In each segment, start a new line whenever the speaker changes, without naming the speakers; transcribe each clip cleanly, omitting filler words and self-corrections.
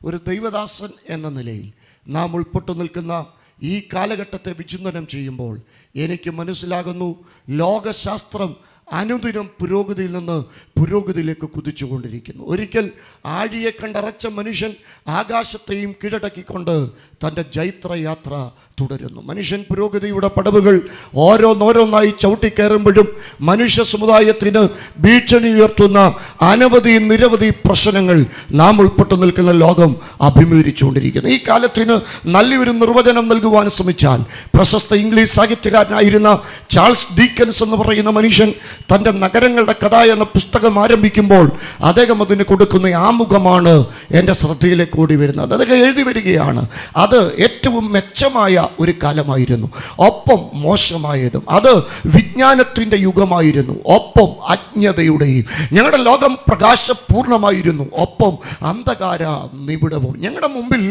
ഒരു ദൈവദാസൻ എന്ന നിലയിൽ നാം ഉൾപ്പെട്ടു നിൽക്കുന്ന ഈ കാലഘട്ടത്തെ വിചിന്തനം ചെയ്യുമ്പോൾ എനിക്ക് മനസ്സിലാകുന്നു, ലോകശാസ്ത്രം അനുദിനം പുരോഗതിയിൽ നിന്ന് പുരോഗതിയിലേക്ക് കുതിച്ചുകൊണ്ടിരിക്കുന്നു. ഒരിക്കൽ ആഴിയെ കണ്ടറച്ച മനുഷ്യൻ ആകാശത്തെയും കീഴടക്കിക്കൊണ്ട് തൻ്റെ ജൈത്രയാത്ര തുടരുന്നു. മനുഷ്യൻ പുരോഗതിയുടെ പടവുകൾ ഓരോന്നോരോന്നായി ചവിട്ടിക്കയറുമ്പോഴും മനുഷ്യ സമുദായത്തിന് ഭീഷണി ഉയർത്തുന്ന നിരവധി പ്രശ്നങ്ങൾ നാം ഉൾപ്പെട്ടു നിൽക്കുന്ന ലോകം അഭിമുഖീകരിച്ചുകൊണ്ടിരിക്കുന്നു. ഈ കാലത്തിന് നല്ലൊരു നിർവചനം നൽകുവാൻ ശ്രമിച്ചാൽ, പ്രശസ്ത ഇംഗ്ലീഷ് സാഹിത്യകാരനായിരുന്ന ചാൾസ് ഡീക്കൻസ് എന്ന് പറയുന്ന മനുഷ്യൻ തൻ്റെ നഗരങ്ങളുടെ കഥ എന്ന പുസ്തകം ആരംഭിക്കുമ്പോൾ അദ്ദേഹം അതിന് കൊടുക്കുന്ന ആമുഖമാണ് എൻ്റെ ശ്രദ്ധയിലേക്ക് ഓടി വരുന്നത്. അദ്ദേഹം എഴുതി വരികയാണ്, അത് ഏറ്റവും മെച്ചമായ ഒരു കാലമായിരുന്നു, ഒപ്പം മോശമായതും. അത് വിജ്ഞാനത്തിൻ്റെ യുഗമായിരുന്നു, ഒപ്പം അജ്ഞതയുടെയും. ഞങ്ങളുടെ ലോകം പ്രകാശപൂർണമായിരുന്നു, ഒപ്പം അന്ധകാര നിബിഡവും. ഞങ്ങളുടെ മുമ്പിൽ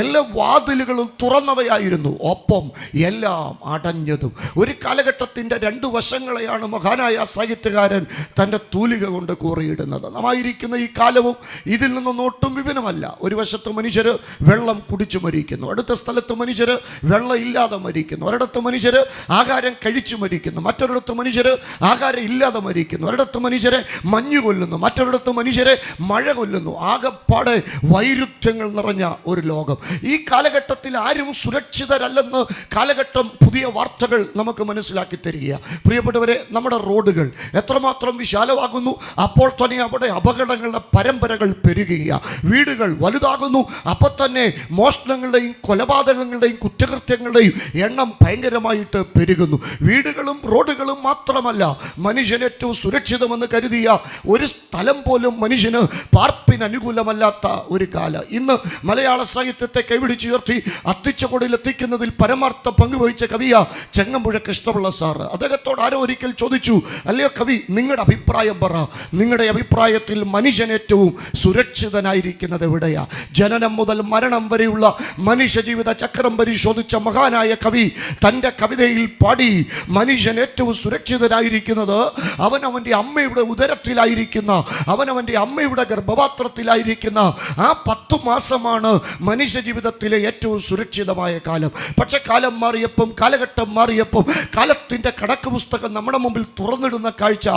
എല്ലാ വാതിലുകളും തുറന്നവയായിരുന്നു, ഒപ്പം എല്ലാം അടഞ്ഞതും. ഒരു കാലഘട്ടത്തിൻ്റെ രണ്ട് വശങ്ങളെയാണ് മഹാനായ സാഹിത്യകാരൻ തൻ്റെ തൂലിക കൊണ്ട് കോറിയിടുന്നത്. നാമായിരിക്കുന്ന ഈ കാലവും ഇതിൽ നിന്നൊന്നും ഒട്ടും വിഭിന്നമല്ല. ഒരു വശത്ത് മനുഷ്യർ വെള്ളം കുടിച്ചു മരിക്കുന്നു, അടുത്ത സ്ഥലത്ത് മനുഷ്യർ വെള്ളം ഇല്ലാതെ മരിക്കുന്നു, ഒരിടത്ത് മനുഷ്യർ ആഹാരം കഴിച്ചു മരിക്കുന്നു, മറ്റൊരിടത്ത് മനുഷ്യർ ആഹാരം ഇല്ലാതെ മരിക്കുന്നു, ഒരിടത്ത് മനുഷ്യരെ മഞ്ഞ് കൊല്ലുന്നു, മറ്റൊരിടത്ത് മനുഷ്യരെ മഴ കൊല്ലുന്നു. ആകെപ്പാടെ വൈരുദ്ധ്യങ്ങൾ നിറഞ്ഞ ഒരു ലോകം. ഈ കാലഘട്ടത്തിൽ ആരും സുരക്ഷിതരല്ലെന്ന് കാലഘട്ടം പുതിയ വാർത്തകൾ നമുക്ക് മനസ്സിലാക്കി തരിക. പ്രിയപ്പെട്ടവരെ, നമ്മുടെ റോഡുകൾ എത്രമാത്രം വിശാലമാകുന്നു, അപ്പോൾ തന്നെ അവിടെ അപകടങ്ങളുടെ പരമ്പരകൾ പെരുകുക. വീടുകൾ വലുതാകുന്നു, അപ്പോൾ തന്നെ മോഷണങ്ങളുടെയും കൊലപാതകങ്ങളുടെയും കുറ്റകൃത്യങ്ങളുടെയും എണ്ണം ഭയങ്കരമായിട്ട് പെരുകുന്നു. വീടുകളും റോഡുകളും മാത്രമല്ല, മനുഷ്യൻ ഏറ്റവും സുരക്ഷിതമെന്ന് കരുതിയ ഒരു സ്ഥലം പോലും മനുഷ്യന് പാർപ്പിന് അനുകൂലമല്ലാത്ത ഒരു കാലം. ഇന്ന് മലയാള സാഹിത്യത്തെ കൈപിടിച്ചുയർത്തി അത്തിച്ചകൊടിയിൽ എത്തിക്കുന്നതിൽ പരമാർത്ഥ പങ്കുവഹിച്ച കവിയ ചെങ്ങമ്പുഴ കൃഷ്ണപിള്ള സാറ്. അദ്ദേഹത്തോട് ആരോ ഒരിക്കൽ ചോദിച്ചു, അല്ലയോ കവി, നിങ്ങളുടെ അഭിപ്രായം പറ, നിങ്ങളുടെ അഭിപ്രായത്തിൽ മനുഷ്യൻ ഏറ്റവും സുരക്ഷിതനായിരിക്കുന്നത് എവിടെയാ? ജനനം മുതൽ മരണം വരെയുള്ള മനുഷ്യ ജീവിത ചക്രം പരിശോധിച്ച മഹാനായ കവി തൻ്റെ കവിതയിൽ പാടി, മനുഷ്യൻ ഏറ്റവും സുരക്ഷിതനായിരിക്കുന്നത് അവനവൻ്റെ അമ്മയുടെ ഉദരത്തിലായിരിക്കുന്ന, അവനവൻ്റെ അമ്മയുടെ ഗർഭപാത്രത്തിലായിരിക്കുന്ന ആ 10 മാസമാണ് മനുഷ്യ ജീവിതത്തിലെ ഏറ്റവും സുരക്ഷിതമായ കാലം. പക്ഷെ കാലം മാറിയപ്പം, കാലഘട്ടം മാറിയപ്പം, കാലത്തിൻ്റെ കണക്ക് പുസ്തകം നമ്മുടെ മുമ്പിൽ തുറന്നിടുന്ന കാഴ്ച,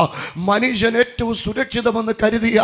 മനുഷ്യൻ ഏറ്റവും സുരക്ഷിതമെന്ന് കരുതിയ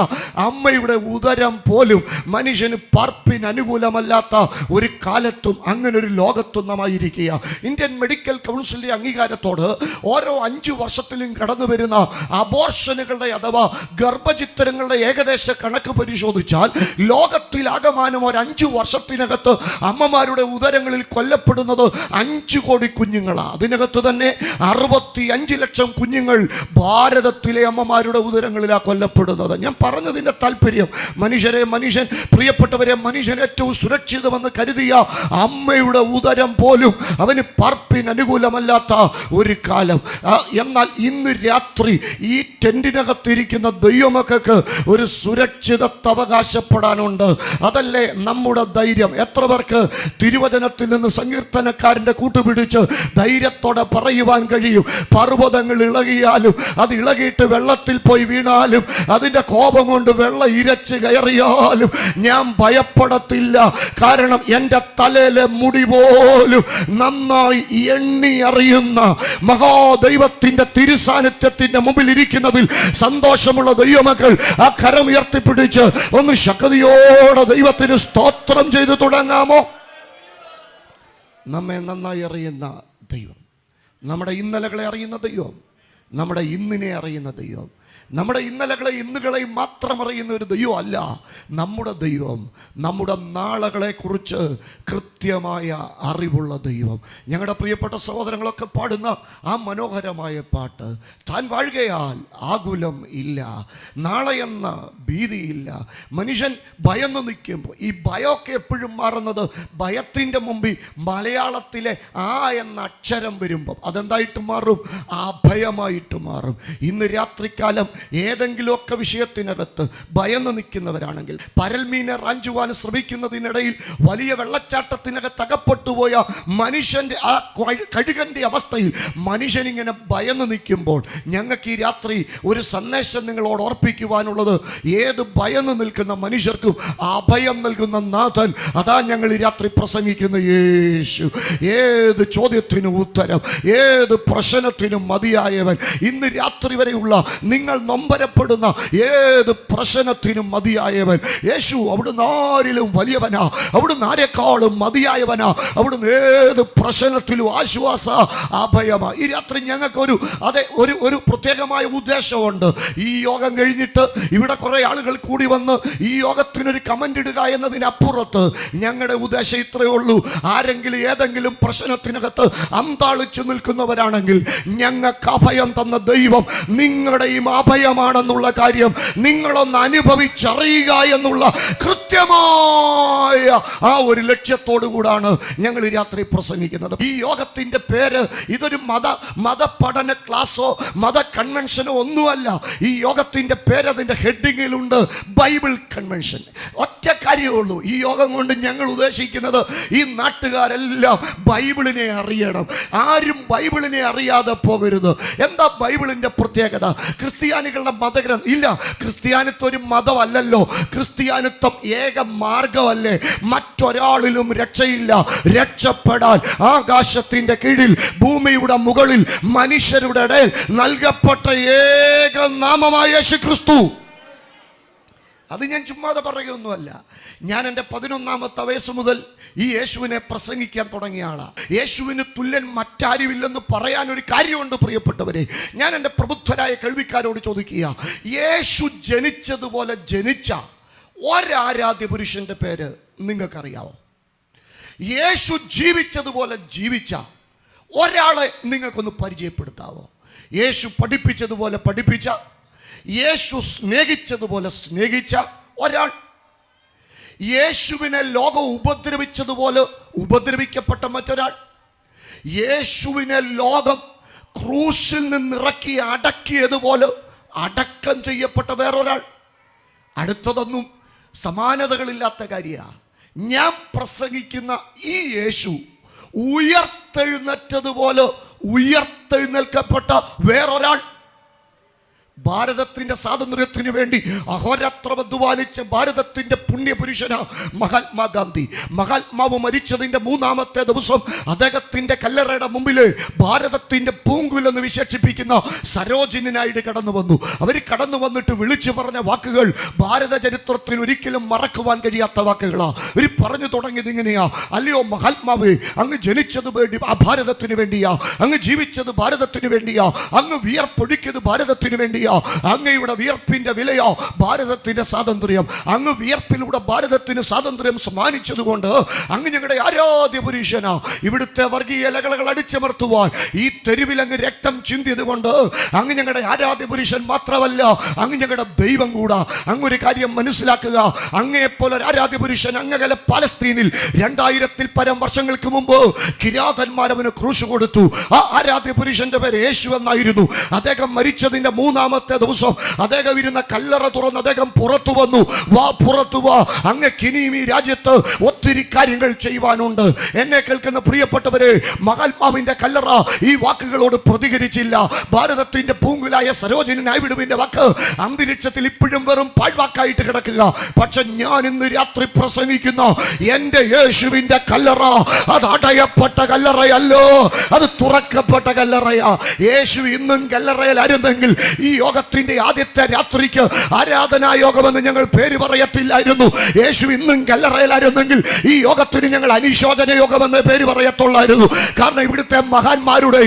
അമ്മയുടെ ഉദരം പോലും മനുഷ്യന് പാർപ്പിന് അനുകൂലമല്ലാത്ത ഒരു കാലത്തും അങ്ങനെ ഒരു ലോകത്തും നാം ആയിരിക്കുക. ഇന്ത്യൻ മെഡിക്കൽ കൗൺസിലിൻ്റെ അംഗീകാരത്തോട് ഓരോ 5 വർഷത്തിലും കടന്നു വരുന്ന അബോർഷനുകളുടെ അഥവാ ഗർഭചിത്രങ്ങളുടെ ഏകദേശ കണക്ക് പരിശോധിച്ചാൽ ലോകത്തിലാകമാനം ഒരു 5 വർഷത്തിനകത്ത് അമ്മമാരുടെ ഉദരങ്ങളിൽ കൊല്ലപ്പെടുന്നത് 5 കോടി കുഞ്ഞുങ്ങളാണ്. അതിനകത്ത് തന്നെ 65 ലക്ഷം കുഞ്ഞുങ്ങൾ ഭാരതത്തിലെ അമ്മമാരുടെ ഉദരങ്ങളിലാണ് കൊല്ലപ്പെടുന്നത്. ഞാൻ പറഞ്ഞതിൻ്റെ താല്പര്യം, മനുഷ്യൻ പ്രിയപ്പെട്ടവരെ, മനുഷ്യൻ ഏറ്റവും സുരക്ഷിതമെന്ന് കരുതിയ അമ്മയുടെ ഉദരം പോലും അവന് പാർപ്പിന് അനുകൂലമല്ലാത്ത ഒരു കാലം. എന്നാൽ ഇന്ന് രാത്രി ഈ ടെന്റിനകത്തിരിക്കുന്ന ദൈവമക്കൾക്ക് ഒരു സുരക്ഷിതത്വം അവകാശപ്പെടാനുണ്ട്. അതല്ലേ നമ്മുടെ ധൈര്യം. എത്ര പേർക്ക് തിരുവചനത്തിൽ നിന്ന് സങ്കീർത്തനക്കാരൻ്റെ കൂട്ടുപിടിച്ച് ധൈര്യത്തോടെ പറയുവാൻ കഴിയും, പർവ്വതങ്ങൾ ഇളകിയാലും, അത് ഇളകിയിട്ട് വെള്ളത്തിൽ പോയി വീണാലും, അതിൻ്റെ കോപം കൊണ്ട് വെള്ളം ഇരച്ച് കയറിയാലും ഞാൻ ഭയപ്പെടത്തില്ല, കാരണം എൻ്റെ തലയിലെ മുടി പോലും നന്നായി എണ്ണി അറിയുന്ന മഹാദൈവത്തിൻ്റെ തിരുസാന്നിധ്യത്തിൻ്റെ മുമ്പിൽ ഇരിക്കുന്നതിൽ സന്തോഷമുള്ള ദൈവമക്കൾ ആ കരം ഉയർത്തിപ്പിടിച്ച് ഒന്ന് ശക്തിയോടെ ദൈവത്തിന് സ്തോത്രം ചെയ്തു തുടങ്ങാമോ? നമ്മെ നന്നായി അറിയുന്ന ദൈവം, നമ്മുടെ ഇന്നലകളെ അറിയുന്ന ദൈവം, നമ്മുടെ ഇന്നിനെ അറിയുന്ന ദൈവം, നമ്മുടെ ഇന്നലകളെ ഇന്നുകളെയും മാത്രം അറിയുന്ന ഒരു ദൈവം അല്ല നമ്മുടെ ദൈവം. നമ്മുടെ നാളകളെ കുറിച്ച് കൃത്യമായ അറിവുള്ള ദൈവം. ഞങ്ങളുടെ പ്രിയപ്പെട്ട സഹോദരങ്ങളൊക്കെ പാടുന്ന ആ മനോഹരമായ പാട്ട്, താൻ വാഴുകയാൽ ആകുലം ഇല്ല, നാളെ എന്ന ഭീതിയില്ല. മനുഷ്യൻ ഭയന്ന് നിൽക്കുമ്പോൾ ഈ ഭയമൊക്കെ എപ്പോഴും മാറുന്നത് ഭയത്തിൻ്റെ മുമ്പിൽ മലയാളത്തിലെ ആ എന്ന അക്ഷരം വരുമ്പം അതെന്തായിട്ട് മാറും? അഭയമായിട്ട് മാറും. ഇന്ന് രാത്രികാലം ഏതെങ്കിലുമൊക്കെ വിഷയത്തിനകത്ത് ഭയന്ന് നിൽക്കുന്നവരാണെങ്കിൽ, പരൽമീനെ റാഞ്ചുവാൻ ശ്രമിക്കുന്നതിനിടയിൽ വലിയ വെള്ളച്ചാട്ടത്തിനകത്ത് അകപ്പെട്ടുപോയ മനുഷ്യൻ്റെ ആ കഴുകൻ്റെ അവസ്ഥയിൽ മനുഷ്യനിങ്ങനെ ഭയന്ന് നിൽക്കുമ്പോൾ ഞങ്ങൾക്ക് ഈ രാത്രി ഒരു സന്ദേശം നിങ്ങളോട് ഓർപ്പിക്കുവാനുള്ളത്, ഏത് ഭയന്ന് നിൽക്കുന്ന മനുഷ്യർക്കും അഭയം നൽകുന്ന നാഥൻ, അതാ ഞങ്ങൾ ഈ രാത്രി പ്രസംഗിക്കുന്ന യേശു. ഏത് ചോദ്യത്തിനും ഉത്തരം, ഏത് പ്രശ്നത്തിനും മതിയായവൻ. ഇന്ന് രാത്രി വരെയുള്ള നിങ്ങൾ നൊമ്പരപ്പെടുന്ന ഏത് പ്രശ്നത്തിനും മതിയായവൻ യേശു. അവിടുന്ന് ആരിലും വലിയവനാ, അവിടുന്ന് ആരെക്കാളും മതിയായവനാ, അവിടുന്ന് ഏത് പ്രശ്നത്തിലും ആശ്വാസ അഭയമാ. ഈ രാത്രി ഞങ്ങൾക്കൊരു ഒരു പ്രത്യേകമായ ഉദ്ദേശമുണ്ട്. ഈ യോഗം കഴിഞ്ഞിട്ട് ഇവിടെ കുറെ ആളുകൾ കൂടി വന്ന് ഈ യോഗത്തിനൊരു കമന്റ് ഇടുക എന്നതിനപ്പുറത്ത് ഞങ്ങളുടെ ഉദ്ദേശം ഇത്രയേ ഉള്ളൂ. ആരെങ്കിലും ഏതെങ്കിലും പ്രശ്നത്തിനകത്ത് അന്താളിച്ചു നിൽക്കുന്നവരാണെങ്കിൽ ഞങ്ങൾക്ക് അഭയം തന്ന ദൈവം നിങ്ങളുടെയും അഭയമാണെന്നുള്ള കാര്യം നിങ്ങളൊന്ന് അനുഭവിച്ചറിയുക എന്നുള്ള കൃത്യമായ ആ ഒരു ലക്ഷ്യത്തോടു കൂടാണ് ഞങ്ങൾ ഈ രാത്രി പ്രസംഗിക്കുന്നത്. ഈ യോഗത്തിന്റെ പേര് ഇതൊരു മതപഠന ക്ലാസ്സോ മത കൺവെൻഷനോ ഒന്നുമല്ല. ഈ യോഗത്തിന്റെ പേര് അതിന്റെ ഹെഡിങ്ങിലുണ്ട്, ബൈബിൾ കൺവെൻഷൻ. ഒറ്റ കാര്യമുള്ളൂ, ഈ യോഗം കൊണ്ട് ഞങ്ങൾ ഉദ്ദേശിക്കുന്നത് ഈ നാട്ടുകാരെല്ലാം ബൈബിളിനെ അറിയണം. ആരും ബൈബിളിനെ അറിയാതെ പോകരുത്. എന്താ ബൈബിളിന്റെ പ്രത്യേകത? ക്രിസ്ത്യാനികളുടെ മതഗ്രന്ഥം ഇല്ല. ക്രിസ്ത്യാനിത്വം ഒരു മതമല്ലല്ലോ. ക്രിസ്ത്യാനിത്വം ഏക മാർഗമല്ലേ. മറ്റൊരാളിലും രക്ഷയില്ല. രക്ഷപ്പെടാൻ ആകാശത്തിന്റെ കീഴിൽ ഭൂമിയുടെ മുകളിൽ മനുഷ്യരുടെ ഇടയിൽ നൽകപ്പെട്ട ഏക നാമമായ യേശു ക്രിസ്തു. അത് ഞാൻ ചുമ്മാതെ പറയുകയൊന്നുമല്ല. ഞാൻ എൻ്റെ 11ാമത്തെ വയസ്സ് മുതൽ ഈ യേശുവിനെ പ്രസംഗിക്കാൻ തുടങ്ങിയ ആളാണ്. യേശുവിന് തുല്യൻ മറ്റാരുമില്ലെന്ന് പറയാൻ ഒരു കാര്യമുണ്ട് പ്രിയപ്പെട്ടവരെ. ഞാൻ എൻ്റെ പ്രബുദ്ധരായ കേൾവിക്കാരോട് ചോദിക്കുക, യേശു ജനിച്ചതുപോലെ ജനിച്ച ഒരാരാധ്യ പുരുഷന്റെ പേര് നിങ്ങൾക്കറിയാവോ? യേശു ജീവിച്ചതുപോലെ ജീവിച്ച ഒരാളെ നിങ്ങൾക്കൊന്ന് പരിചയപ്പെടുത്താവോ? യേശു പഠിപ്പിച്ചതുപോലെ പഠിപ്പിച്ച, യേശു സ്നേഹിച്ചതുപോലെ സ്നേഹിച്ച ഒരാൾ, യേശുവിനെ ലോകം ഉപദ്രവിച്ചതുപോലെ ഉപദ്രവിക്കപ്പെട്ട മറ്റൊരാൾ, യേശുവിനെ ലോകം ക്രൂശിൽ നിന്നിറക്കി അടക്കിയതുപോലെ അടക്കം ചെയ്യപ്പെട്ട വേറൊരാൾ. അടുത്തതൊന്നും സമാനതകളില്ലാത്ത കാര്യമാണ്. ഞാൻ പ്രസംഗിക്കുന്ന ഈ യേശു ഉയർത്തെഴുന്നേറ്റതുപോലെ ഉയർത്തെഴുന്നേൽക്കപ്പെട്ട വേറൊരാൾ. ഭാരതത്തിന്റെ സ്വാതന്ത്ര്യത്തിന് വേണ്ടി അഹോരാത്രം അധ്വാനിച്ച ഭാരതത്തിന്റെ പുണ്യപുരുഷനാ മഹാത്മാഗാന്ധി. മഹാത്മാവ് മരിച്ചതിന്റെ 3ാമത്തെ ദിവസം അദ്ദേഹത്തിന്റെ കല്ലറയുടെ മുമ്പിൽ ഭാരതത്തിന്റെ പൂങ്കുലെന്ന് വിശേഷിപ്പിക്കുന്ന സരോജിനി നായിഡു കടന്നു വന്നു. അവർ കടന്നു വന്നിട്ട് വിളിച്ചു പറഞ്ഞ വാക്കുകൾ ഭാരത ചരിത്രത്തിൽ ഒരിക്കലും മറക്കുവാൻ കഴിയാത്ത വാക്കുകളാ. അവർ പറഞ്ഞു തുടങ്ങിയത് ഇങ്ങനെയാ: അല്ലയോ മഹാത്മാവ്, അങ്ങ് ജനിച്ചത് വേണ്ടി ഭാരതത്തിന് വേണ്ടിയാ, അങ്ങ് ജീവിച്ചത് ഭാരതത്തിന് വേണ്ടിയാ, അങ്ങ് വിയർപ്പൊഴുക്കിയത് ഭാരതത്തിന് വേണ്ടിയാ, അങ്ങയുടെ വിയർപ്പിന്റെ വിലയോ ഭാരതത്തിന്റെ സ്വാതന്ത്ര്യം. അങ്ങ് വിയർപ്പിലൂടെ ഭാരതത്തിന് സ്വാതന്ത്ര്യം സമ്മാനിച്ചതുകൊണ്ട് അങ്ങ് ഞങ്ങളുടെ ആരാധ്യ പുരുഷനാ. ഇവിടുത്തെ വർഗീയ ലഹളകൾ അടിച്ചമർത്തുവാൻ ഈ തെരുവിൽ അങ്ങ് രക്തം ചിന്തിയത് കൊണ്ട് അങ്ങ് ഞങ്ങളുടെ ആരാധ്യ പുരുഷൻ മാത്രമല്ല, അങ്ങ് ഞങ്ങളുടെ ദൈവം കൂടാ. അങ്ങൊരു കാര്യം മനസ്സിലാക്കുക, അങ്ങയെപ്പോലെ ഒരു ആരാധ്യ പുരുഷൻ അങ്ങകലെ പാലസ്തീനിൽ 2000-ൽ പരം വർഷങ്ങൾക്ക് മുമ്പ് കിരാതന്മാർ അവന് ക്രൂശ് കൊടുത്തു. ആ ആരാധ്യ പുരുഷന്റെ പേര് യേശു എന്നായിരുന്നു. അദ്ദേഹം മരിച്ചതിന്റെ 3ാമത്തെ ദിവസം അദ്ദേഹം ഇരുന്ന കല്ലറ തുറന്ന് അദ്ദേഹം പുറത്തു വന്നു. വാ, പുറത്തു വാ, അങ്ങക്ക് ഇനിയും ഈ രാജ്യത്ത് ഒത്തിരി കാര്യങ്ങൾ ചെയ്യുവാനുണ്ട്. എന്നെ കേൾക്കുന്ന പ്രിയപ്പെട്ടവരെ, മഹാത്മാവിന്റെ കല്ലറ ഈ വാക്കുകളോട് പ്രതികരിച്ചില്ല. ഭാരതത്തിന്റെ പൂങ്കുലായ സരോജിനി നായിഡുവിന്റെ വാക്ക് അന്തരീക്ഷത്തിൽ ഇപ്പോഴും വെറും പാഴ്വാക്കായിട്ട് കിടക്കുക. പക്ഷെ ഞാൻ ഇന്ന് രാത്രി പ്രസംഗിക്കുന്ന എന്റെ യേശുവിന്റെ കല്ലറ അത് അടയപ്പെട്ട കല്ലറയല്ലോ, അത് തുറക്കപ്പെട്ട കല്ലറയാ. യേശു ഇന്നും കല്ലറയിൽ ആയിരുന്നെങ്കിൽ ഈ യോഗത്തിന്റെ ആദ്യത്തെ രാത്രിക്ക് ആരാധനാ യോഗമെന്ന് ഞങ്ങൾ പേര് പറയത്തില്ലായിരുന്നു. യേശു ഇന്നും കല്ലറയിലായിരുന്നെങ്കിൽ ഈ യോഗത്തിന് ഞങ്ങൾ അനുശോചന യോഗമെന്ന് പേര് പറയത്തുള്ളായിരുന്നു. കാരണം ഇവിടുത്തെ മഹാന്മാരുടെ,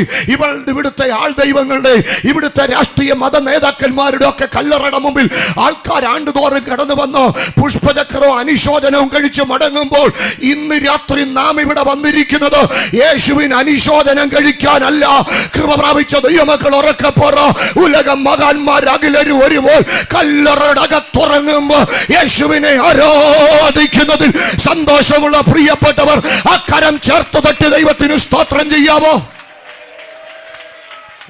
ഇവിടുത്തെ ആൾ ദൈവങ്ങളുടെ, ഇവിടുത്തെ രാഷ്ട്രീയ മത നേതാക്കന്മാരുടെ ഒക്കെ കല്ലറയുടെ മുമ്പിൽ ആൾക്കാർ ആണ്ടുതോറും കടന്നു വന്ന് പുഷ്പചക്രവും അനുശോചനവും കഴിച്ച് മടങ്ങുമ്പോൾ ഇന്ന് രാത്രി നാം ഇവിടെ വന്നിരിക്കുന്നത് യേശുവിന് അനുശോചനം കഴിക്കാനല്ല. കൃപ പ്രാപിച്ച ദൈവമക്കൾ ഉറക്കപ്പോറ ഉലകം മകാന്മാരകിലരും ഒരുപോൽ കല്ലറടകത്തുറങ്ങുമ്പോ യേശുവിനെ ആരാധിക്കുന്നതിൽ സന്തോഷമുള്ള പ്രിയപ്പെട്ടവർ ആ കരം ചേർത്ത് തട്ടി ദൈവത്തിന് സ്തോത്രം ചെയ്യാവോ?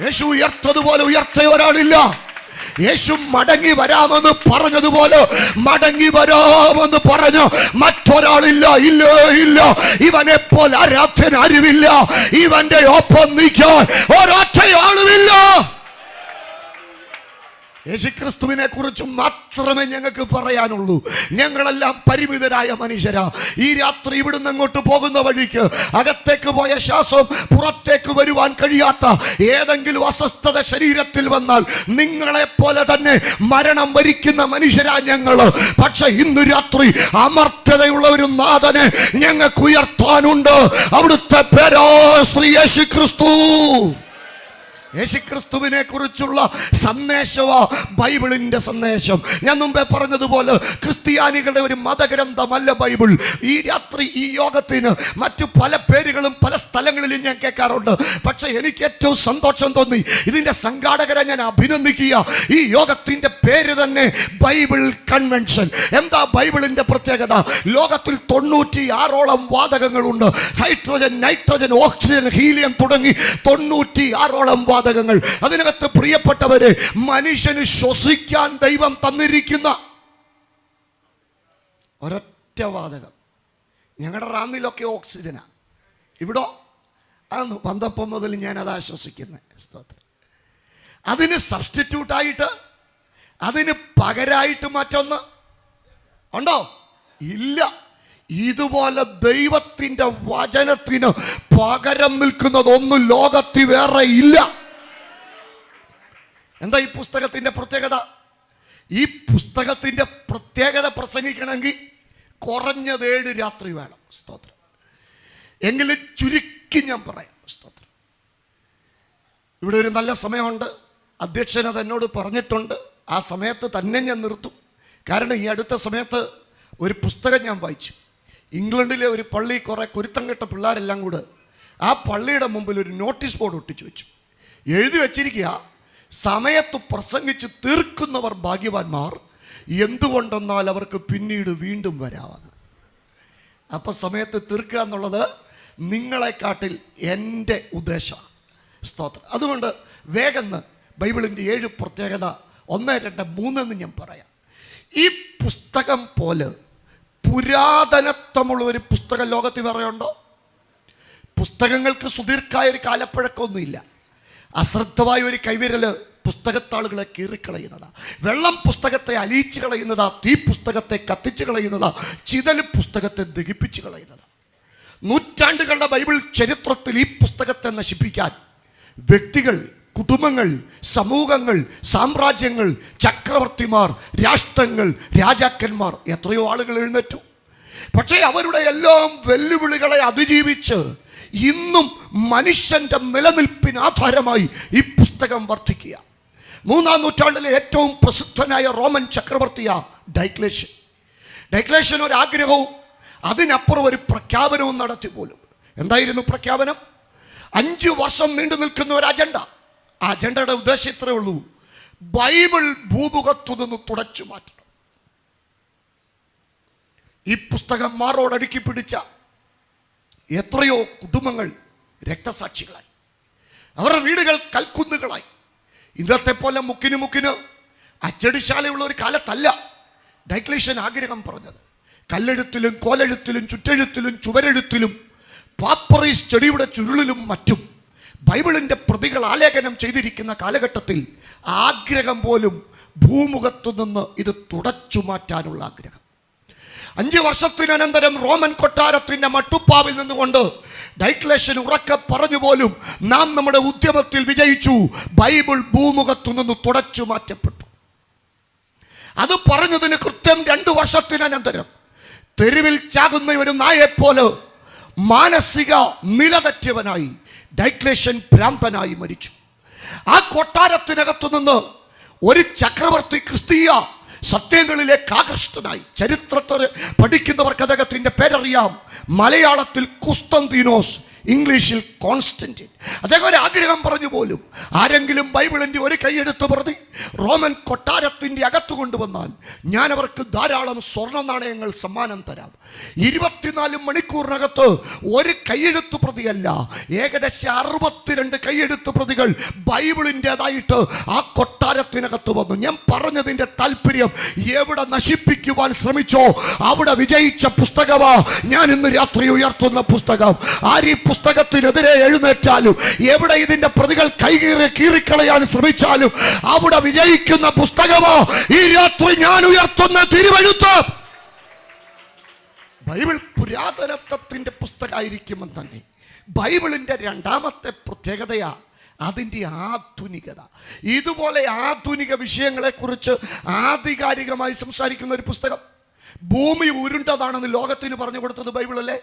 യേശു ഉയർത്തതുപോലെ ഉയർത്തിയ ഒരാളില്ല. യേശു മടങ്ങി വരാമെന്ന് പറഞ്ഞതുപോലെ മടങ്ങി വരാമെന്ന് പറഞ്ഞു മറ്റൊരാളില്ല. ഇല്ല ഇല്ല, ഇവനെ പോലെ ആരാധ്യൻ ആരുമില്ല. ഇവന്റെ ഒപ്പം നിൽക്കാൻ ഒരൊറ്റയാളുമില്ല. യേശുക്രിസ്തുവിനെ കുറിച്ച് മാത്രമേ ഞങ്ങൾക്ക് പറയാനുള്ളൂ. ഞങ്ങളെല്ലാം പരിമിതരായ മനുഷ്യരാ. ഈ രാത്രി ഇവിടുന്ന് അങ്ങോട്ട് പോകുന്ന വഴിക്ക് അകത്തേക്ക് പോയ ശ്വാസം പുറത്തേക്ക് വരുവാൻ കഴിയാത്ത ഏതെങ്കിലും അസ്വസ്ഥത ശരീരത്തിൽ വന്നാൽ നിങ്ങളെ പോലെ തന്നെ മരണം വരിക്കുന്ന മനുഷ്യരാ ഞങ്ങള്. പക്ഷെ ഇന്ന് രാത്രി അമർത്യതയുള്ള ഒരു നാഥനെ ഞങ്ങൾക്ക് ഉയർത്താനുണ്ട്. അവിടുത്തെ പേരാ ശ്രീ യേശുക്രിസ്തു. യേശുക്രിസ്തുവിനെ കുറിച്ചുള്ള സന്ദേശമാ ബൈബിളിന്റെ സന്ദേശം. ഞാൻ മുമ്പേ പറഞ്ഞതുപോലെ ക്രിസ്ത്യാനികളുടെ ഒരു മതഗ്രന്ഥമല്ല ബൈബിൾ. ഈ രാത്രി ഈ യോഗത്തിന് മറ്റു പല പേരുകളും പല സ്ഥലങ്ങളിലും ഞാൻ കേൾക്കാറുണ്ട്. പക്ഷെ എനിക്ക് ഏറ്റവും സന്തോഷം തോന്നി. ഇതിന്റെ സംഘാടകരെ ഞാൻ അഭിനന്ദിക്കുക. ഈ യോഗത്തിന്റെ പേര് തന്നെ ബൈബിൾ കൺവെൻഷൻ. എന്താ ബൈബിളിന്റെ പ്രത്യേകത? ലോകത്തിൽ 96ഓളം വാതകങ്ങളുണ്ട്. ഹൈഡ്രജൻ, നൈട്രജൻ, ഓക്സിജൻ, ഹീലിയം തുടങ്ങി 96ഓളം വാതകങ്ങൾ. അതിനകത്ത് പ്രിയപ്പെട്ടവരെ, മനുഷ്യന് ശ്വസിക്കാൻ ദൈവം തന്നിരിക്കുന്ന ഒരൊറ്റ വാതകം. ഞങ്ങളുടെ റാന്നിലൊക്കെ ഓക്സിജനാ. ഇവിടോ അന്ന് വന്നപ്പം മുതൽ ഞാൻ അതാ ശ്വസിക്കുന്നത്. അതിന് സബ്സ്റ്റിറ്റ്യൂട്ടായിട്ട്, അതിന് പകരമായിട്ട് മറ്റൊന്ന് ഉണ്ടോ? ഇല്ല. ഇതുപോലെ ദൈവത്തിന്റെ വചനത്തിന് പകരം നിൽക്കുന്നതൊന്നും ലോകത്തിൽ വേറെ ഇല്ല. എന്താ ഈ പുസ്തകത്തിന്റെ പ്രത്യേകത? ഈ പുസ്തകത്തിന്റെ പ്രത്യേകത പ്രസംഗിക്കണമെങ്കിൽ കുറഞ്ഞത് 7 രാത്രി വേണം. സ്തോത്രം. എങ്കിലും ചുരുക്കി ഞാൻ പറയാം. സ്തോത്രം. ഇവിടെ ഒരു നല്ല സമയമുണ്ട്. അധ്യക്ഷൻ അത് എന്നോട് പറഞ്ഞിട്ടുണ്ട്. ആ സമയത്ത് തന്നെ ഞാൻ നിർത്തും. കാരണം ഈ അടുത്ത സമയത്ത് ഒരു പുസ്തകം ഞാൻ വായിച്ചു. ഇംഗ്ലണ്ടിലെ ഒരു പള്ളി, കുറെ കുരുത്തം കെട്ട പിള്ളേരെല്ലാം കൂടെ ആ പള്ളിയുടെ മുമ്പിൽ ഒരു നോട്ടീസ് ബോർഡ് ഒട്ടിച്ചു വെച്ചു. എഴുതി വച്ചിരിക്കുക, സമയത്ത് പ്രസംഗിച്ച് തീർക്കുന്നവർ ഭാഗ്യവാന്മാർ, എന്തുകൊണ്ടെന്നാൽ അവർക്ക് പിന്നീട് വീണ്ടും വരാമെന്ന്. അപ്പം സമയത്ത് തീർക്കുക എന്നുള്ളത് നിങ്ങളെക്കാട്ടിൽ എൻ്റെ ഉദ്ദേശമാണ്. സ്തോത്രം. അതുകൊണ്ട് വേഗം ബൈബിളിൻ്റെ 7 പ്രത്യേകത 1, 2, 3 ഞാൻ പറയാം. ഈ പുസ്തകം പോലെ പുരാതനത്വമുള്ള ഒരു പുസ്തകം ലോകത്തിൽ പറയുണ്ടോ? പുസ്തകങ്ങൾക്ക് സുദീർഘമായ ഒരു കാലപ്പഴക്കമൊന്നുമില്ല. അശ്രദ്ധമായ ഒരു കൈവിരല് പുസ്തകത്താളുകളെ കീറിക്കളയുന്നതാ. വെള്ളം പുസ്തകത്തെ അലിയിച്ചു കളയുന്നതാ. തീ പുസ്തകത്തെ കത്തിച്ചു കളയുന്നതാ. ചിതൽ പുസ്തകത്തെ ദഹിപ്പിച്ചു കളയുന്നതാ. നൂറ്റാണ്ടുകളുടെ ബൈബിൾ ചരിത്രത്തിൽ ഈ പുസ്തകത്തെ നശിപ്പിക്കാൻ വ്യക്തികൾ, കുടുംബങ്ങൾ, സമൂഹങ്ങൾ, സാമ്രാജ്യങ്ങൾ, ചക്രവർത്തിമാർ, രാഷ്ട്രങ്ങൾ, രാജാക്കന്മാർ, എത്രയോ ആളുകൾ എഴുന്നേറ്റു. പക്ഷേ അവരുടെ എല്ലാം വെല്ലുവിളികളെ അതിജീവിച്ച് ഇന്നും മനുഷ്യന്റെ നിലനിൽപ്പിന് ആധാരമായി ഈ പുസ്തകം വർദ്ധിക്കുക. 3-ാം നൂറ്റാണ്ടിലെ ഏറ്റവും പ്രസിദ്ധനായ റോമൻ ചക്രവർത്തിയാ ഡൈക്ലേഷ്യൻ. ഡൈക്ലേഷ്യൻ ഒരു ആഗ്രഹവും അതിനപ്പുറം ഒരു പ്രഖ്യാപനവും നടത്തി പോലും. എന്തായിരുന്നു പ്രഖ്യാപനം? 5 വർഷം നീണ്ടു നിൽക്കുന്ന ഒരു അജണ്ട. ആ അജണ്ടയുടെ ഉദ്ദേശം ഇത്രയേ ഉള്ളൂ: ബൈബിൾ ഭൂമുഖത്തു നിന്ന് തുടച്ചു മാറ്റണം. ഈ പുസ്തകം മാറോടടുക്കി പിടിച്ച എത്രയോ കുടുംബങ്ങൾ രക്തസാക്ഷികളായി. അവരുടെ വീടുകൾ കൽക്കുന്നുകളായി. ഇന്നത്തെ പോലെ മുക്കിന് അച്ചടിശാലയുള്ള ഒരു കാലത്തല്ല ഡൈക്ലേഷ്യൻ ആഗ്രഹം പറഞ്ഞത്. കല്ലെഴുത്തിലും കോലെഴുത്തിലും ചുറ്റെഴുത്തിലും ചുവരെഴുത്തിലും പാപ്പറീസ് ചെടിയുടെ ചുരുളിലും മറ്റും ബൈബിളിൻ്റെ പ്രതികൾ ആലേഖനം ചെയ്തിരിക്കുന്ന കാലഘട്ടത്തിൽ ആഗ്രഹം പോലും ഭൂമുഖത്തു നിന്ന് ഇത് തുടച്ചു മാറ്റാനുള്ള ആഗ്രഹം. 5 വർഷത്തിനന്തരം റോമൻ കൊട്ടാരത്തിന്റെ മട്ടുപ്പാവിൽ നിന്നുകൊണ്ട് ഡൈക്ലേഷ്യൻ ഉറക്കെ പറഞ്ഞു പോലും, നാം നമ്മുടെ ഉദ്യമത്തിൽ വിജയിച്ചു, ബൈബിൾ ഭൂമുഖത്തു നിന്ന് തുടച്ചു മാറ്റപ്പെട്ടു. അത് പറഞ്ഞതിന് കൃത്യം 2 വർഷത്തിനന്തരം തെരുവിൽ ചാകുന്ന ഒരു നായെപ്പോലെ മാനസിക നിലതെറ്റിയവനായി ഡൈക്ലേഷ്യൻ ഭ്രാന്തനായി മരിച്ചു. ആ കൊട്ടാരത്തിനകത്തു നിന്ന് ഒരു ചക്രവർത്തി ക്രിസ്തീയ സത്യങ്ങളിലേക്ക് ആകൃഷ്ടനായി. ചരിത്രത്തിൽ പഠിക്കുന്നവർക്ക് അദ്ദേഹത്തിൻ്റെ പേരറിയാം. മലയാളത്തിൽ കുസ്തന്തീനോസ്, ഇംഗ്ലീഷിൽ കോൺസ്റ്റന്റീൻ. അദ്ദേഹം ഒരു ആഗ്രഹം പറഞ്ഞു പോലും, ആരെങ്കിലും ബൈബിളിൻ്റെ ഒരു കൈയെടുത്ത് പ്രതി റോമൻ കൊട്ടാരത്തിൻ്റെ അകത്ത് കൊണ്ടുവന്നാൽ ഞാൻ അവർക്ക് ധാരാളം സ്വർണ്ണ നാണയങ്ങൾ സമ്മാനം തരാം. 24 മണിക്കൂറിനകത്ത് ഒരു കൈയെഴുത്ത് പ്രതിയല്ല, ഏകദേശം 62 കൈയെഴുത്ത് പ്രതികൾ ബൈബിളിൻ്റെതായിട്ട് ആ കൊട്ടാരത്തിനകത്ത് വന്നു. ഞാൻ പറഞ്ഞതിൻ്റെ താല്പര്യം, എവിടെ നശിപ്പിക്കുവാൻ ശ്രമിച്ചോ അവിടെ വിജയിച്ച പുസ്തകമാ ഞാൻ ഇന്ന് രാത്രി ഉയർത്തുന്ന പുസ്തകം. ആര് ഈ പുസ്തകത്തിനെതിരെ എഴുന്നേറ്റാലും, എവിടെ ഇതിന്റെ പ്രതികൾ കീറിക്കളയാൻ ശ്രമിച്ചാലും അവിടെ വിജയിക്കുന്ന പുസ്തകമോ ഈ രാത്രി ഞാൻ ഉയർത്തുന്ന തിരുവെഴുത്ത്. ബൈബിൾ പുരാതനത്വത്തിന്റെ പുസ്തകമായിരിക്കുമെന്ന് തന്നെ ബൈബിളിന്റെ രണ്ടാമത്തെ പ്രത്യേകതയാ അതിൻ്റെ ആധുനികത. ഇതുപോലെ ആധുനിക വിഷയങ്ങളെക്കുറിച്ച് ആധികാരികമായി സംസാരിക്കുന്ന ഒരു പുസ്തകം. ഭൂമി ഉരുണ്ടതാണെന്ന് ലോകത്തിന് പറഞ്ഞു കൊടുത്തത് ബൈബിളല്ലേ?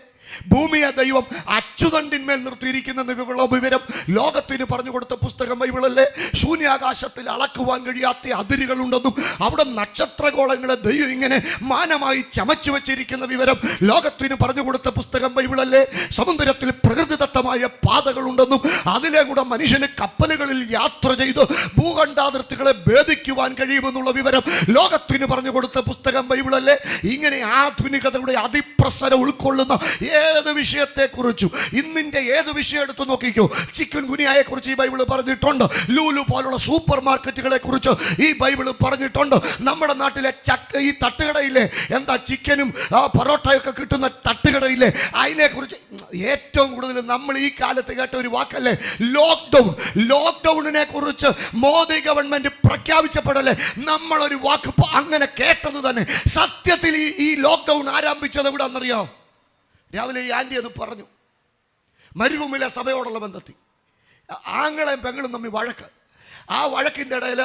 ഭൂമിയെ ദൈവം അച്ചുതണ്ടിന്മേൽ നിർത്തിയിരിക്കുന്ന വിവരം ലോകത്തിന് പറഞ്ഞു കൊടുത്ത പുസ്തകം ബൈബിളല്ലേ? ശൂന്യാകാശത്തിൽ അളക്കുവാൻ കഴിയാത്ത അതിരുകളുണ്ടെന്നും അവിടെ നക്ഷത്രഗോളങ്ങളെ ദൈവം ഇങ്ങനെ മാനമായി ചമച്ചു വെച്ചിരിക്കുന്ന വിവരം ലോകത്തിന് പറഞ്ഞു കൊടുത്ത പുസ്തകം ബൈബിളല്ലേ? സമുദ്രത്തിൽ പ്രകൃതിദത്തമായ പാതകളുണ്ടെന്നും അതിലെ കൂടെ മനുഷ്യന് കപ്പലുകളിൽ യാത്ര ചെയ്ത് ഭൂഖണ്ഡാതിർത്തികളെ ഭേദിക്കുവാൻ കഴിയുമെന്നുള്ള വിവരം ലോകത്തിന് പറഞ്ഞു കൊടുത്ത പുസ്തകം ബൈബിളല്ലേ? ഇങ്ങനെ ആധുനികതയുടെ അതിപ്രസരം ഉൾക്കൊള്ളുന്ന ഏത് വിഷയത്തെക്കുറിച്ചും, ഇന്നിന്റെ ഏത് വിഷയം എടുത്തു നോക്കിക്കോ, ചിക്കൻ ഗുനിയയെ കുറിച്ച് ഈ ബൈബിൾ പറഞ്ഞിട്ടുണ്ട്. ലൂലു പോലുള്ള സൂപ്പർ മാർക്കറ്റുകളെ കുറിച്ച് ഈ ബൈബിൾ പറഞ്ഞിട്ടുണ്ട്. നമ്മുടെ നാട്ടിലെ ഈ തട്ടുകടയിലെ എന്താ ചിക്കനും പൊറോട്ടയൊക്കെ കിട്ടുന്ന തട്ടുകടയിലെ അതിനെക്കുറിച്ച് ഏറ്റവും കൂടുതൽ നമ്മൾ ഈ കാലത്ത് കേട്ട ഒരു വാക്കല്ലേ ലോക്ക്ഡൗൺ. ലോക്ക്ഡൗണിനെ കുറിച്ച് മോദി ഗവൺമെന്റ് പ്രഖ്യാപിച്ചപ്പോഴല്ലേ നമ്മളൊരു വാക്ക് അങ്ങനെ കേട്ടത് തന്നെ. സത്യത്തിൽ ഈ ലോക്ക്ഡൗൺ ആരംഭിച്ചത് എവിടെയാണെന്നറിയാം? രാവിലെ ഈ ആൻറ്റി അത് പറഞ്ഞു. മരുഭൂമിയിലെ സഭയോടുള്ള ബന്ധത്തിൽ ആങ്ങളെയും പെങ്ങളും തമ്മിൽ വഴക്ക്. ആ വഴക്കിൻ്റെ ഇടയിൽ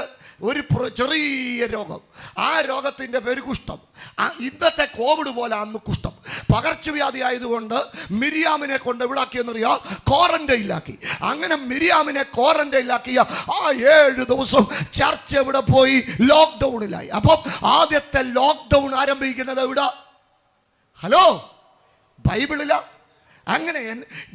ഒരു ചെറിയ രോഗം, ആ രോഗത്തിൻ്റെ പേര് കുഷ്ഠം. ഇന്നത്തെ കോവിഡ് പോലെ അന്ന് കുഷ്ഠം പകർച്ചവ്യാധി ആയതുകൊണ്ട് മിരിയാമിനെ കൊണ്ട് എവിടാക്കിയെന്നറിയാം? ക്വാറന്റൈനിലാക്കി. അങ്ങനെ മിരിയാമിനെ ക്വാറന്റൈനിലാക്കിയ ആ 7 ദിവസം ചർച്ച് എവിടെ പോയി? ലോക്ക്ഡൗണിലായി. അപ്പം ആദ്യത്തെ ലോക്ക്ഡൗൺ ആരംഭിക്കുന്നത് എവിടെ? ഹലോ, ബൈബിളില. അങ്ങനെ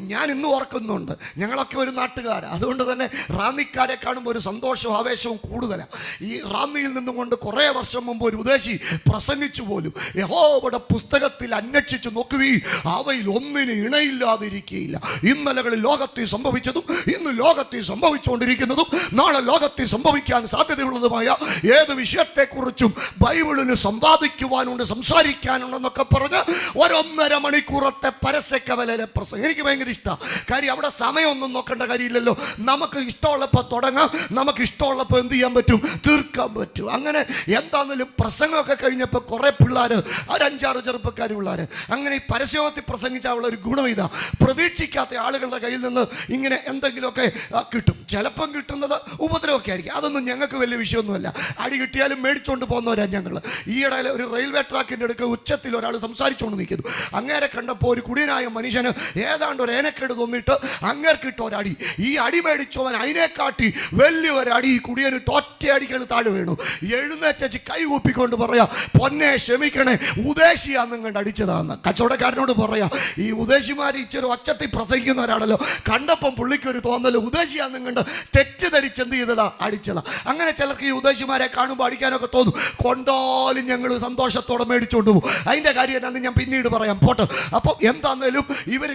ഞാൻ ഇന്നും ഓർക്കുന്നുണ്ട്, ഞങ്ങളൊക്കെ ഒരു നാട്ടുകാരാണ്, അതുകൊണ്ട് തന്നെ റാന്നിക്കാരെ കാണുമ്പോൾ ഒരു സന്തോഷവും ആവേശവും കൂടുതലാണ്. ഈ റാന്നിയിൽ നിന്നും കൊണ്ട് കുറേ വർഷം മുമ്പ് ഒരു ഉദ്ദേശി പ്രസംഗിച്ചു പോലും, യഹോവയുടെ പുസ്തകത്തിൽ അന്വേഷിച്ച് നോക്കുവീ, അവയിൽ ഒന്നിന് ഇണയില്ലാതിരിക്കുകയില്ല. ഇന്നലകളിൽ ലോകത്തിൽ സംഭവിച്ചതും ഇന്ന് ലോകത്തിൽ സംഭവിച്ചുകൊണ്ടിരിക്കുന്നതും നാളെ ലോകത്തിൽ സംഭവിക്കാൻ സാധ്യതയുള്ളതുമായ ഏത് വിഷയത്തെക്കുറിച്ചും ബൈബിളിന് സമ്പാദിക്കുവാനുണ്ട്, സംസാരിക്കാനുണ്ടെന്നൊക്കെ പറഞ്ഞ് 1.5 മണിക്കൂറത്തെ പരസ്യക്കവല പ്രസംഗം എനിക്ക് ഭയങ്കര ഇഷ്ടമാണ്. കാര്യം അവിടെ സമയമൊന്നും നോക്കേണ്ട കാര്യമില്ലല്ലോ. നമുക്ക് ഇഷ്ടമുള്ളപ്പോൾ തുടങ്ങാം, നമുക്ക് ഇഷ്ടമുള്ളപ്പോൾ എന്ത് ചെയ്യാൻ പറ്റും? തീർക്കാൻ പറ്റും. അങ്ങനെ എന്താണെങ്കിലും പ്രസംഗമൊക്കെ കഴിഞ്ഞപ്പോൾ കുറേ പിള്ളേർ, ഒരു 5-6 ചെറുപ്പക്കാർ പിള്ളേർ അങ്ങനെ ഈ പരസ്യത്തിൽ പ്രസംഗിച്ചാൽ ഒരു ഗുണം ഇതാ, പ്രതീക്ഷിക്കാത്ത ആളുകളുടെ കയ്യിൽ നിന്ന് ഇങ്ങനെ എന്തെങ്കിലുമൊക്കെ കിട്ടും. ചിലപ്പം കിട്ടുന്നത് ഉപദ്രവമൊക്കെ ആയിരിക്കും. അതൊന്നും ഞങ്ങൾക്ക് വലിയ വിഷയമൊന്നുമല്ല. അടി കിട്ടിയാലും മേടിച്ചുകൊണ്ട് പോകുന്നവരാണ് ഞങ്ങൾ. ഈയിടെ ഒരു റെയിൽവേ ട്രാക്കിൻ്റെ അടുക്ക് ഉച്ചത്തിൽ ഒരാൾ സംസാരിച്ചുകൊണ്ട് നിൽക്കുന്നു. അങ്ങേരെ കണ്ടപ്പോൾ ഒരു കുടിയനായ മനുഷ്യന് ഏതാണ്ട് ഒരു ഏനക്കേട് തോന്നിയിട്ട് അങ്ങേർക്കിട്ട് ഒരടി. ഈ അടി മേടിച്ചവൻ അതിനെക്കാട്ടി വലിയൊരടി ഈ കുടിയനിട്ട് ഒറ്റയടികൾ താഴെ വീണു. എഴുന്നേറ്റ് കൈ കൂപ്പിക്കൊണ്ട് പറയാ, പൊന്നെ ക്ഷമിക്കണേ, ഉദ്ദേശിയാന്നും കണ്ട് അടിച്ചതാന്ന്. കച്ചവടക്കാരനോട് പറയാ, ഈ ഉദ്ദേശിമാർ ഇച്ചിരി ഒച്ചത്തിൽ പ്രസംഗിക്കുന്നവരാണല്ലോ, കണ്ടപ്പം പുള്ളിക്കൊരു തോന്നല് ഉദ്ദേശിയാന്നും കണ്ട് തെറ്റിദ്ധരിച്ച് എന്ത് ചെയ്തതാ? അടിച്ചതാ. അങ്ങനെ ചിലർക്ക് ഈ ഉദ്ദേശിമാരെ കാണുമ്പോൾ അടിക്കാനൊക്കെ തോന്നും. കൊണ്ടാലും ഞങ്ങൾ സന്തോഷത്തോടെ മേടിച്ചുകൊണ്ട് പോകും. അതിൻ്റെ കാര്യം എന്താണെന്ന് ഞാൻ പിന്നീട് പറയാം, പോട്ടെ. അപ്പോൾ എന്താന്നേലും ഇവർ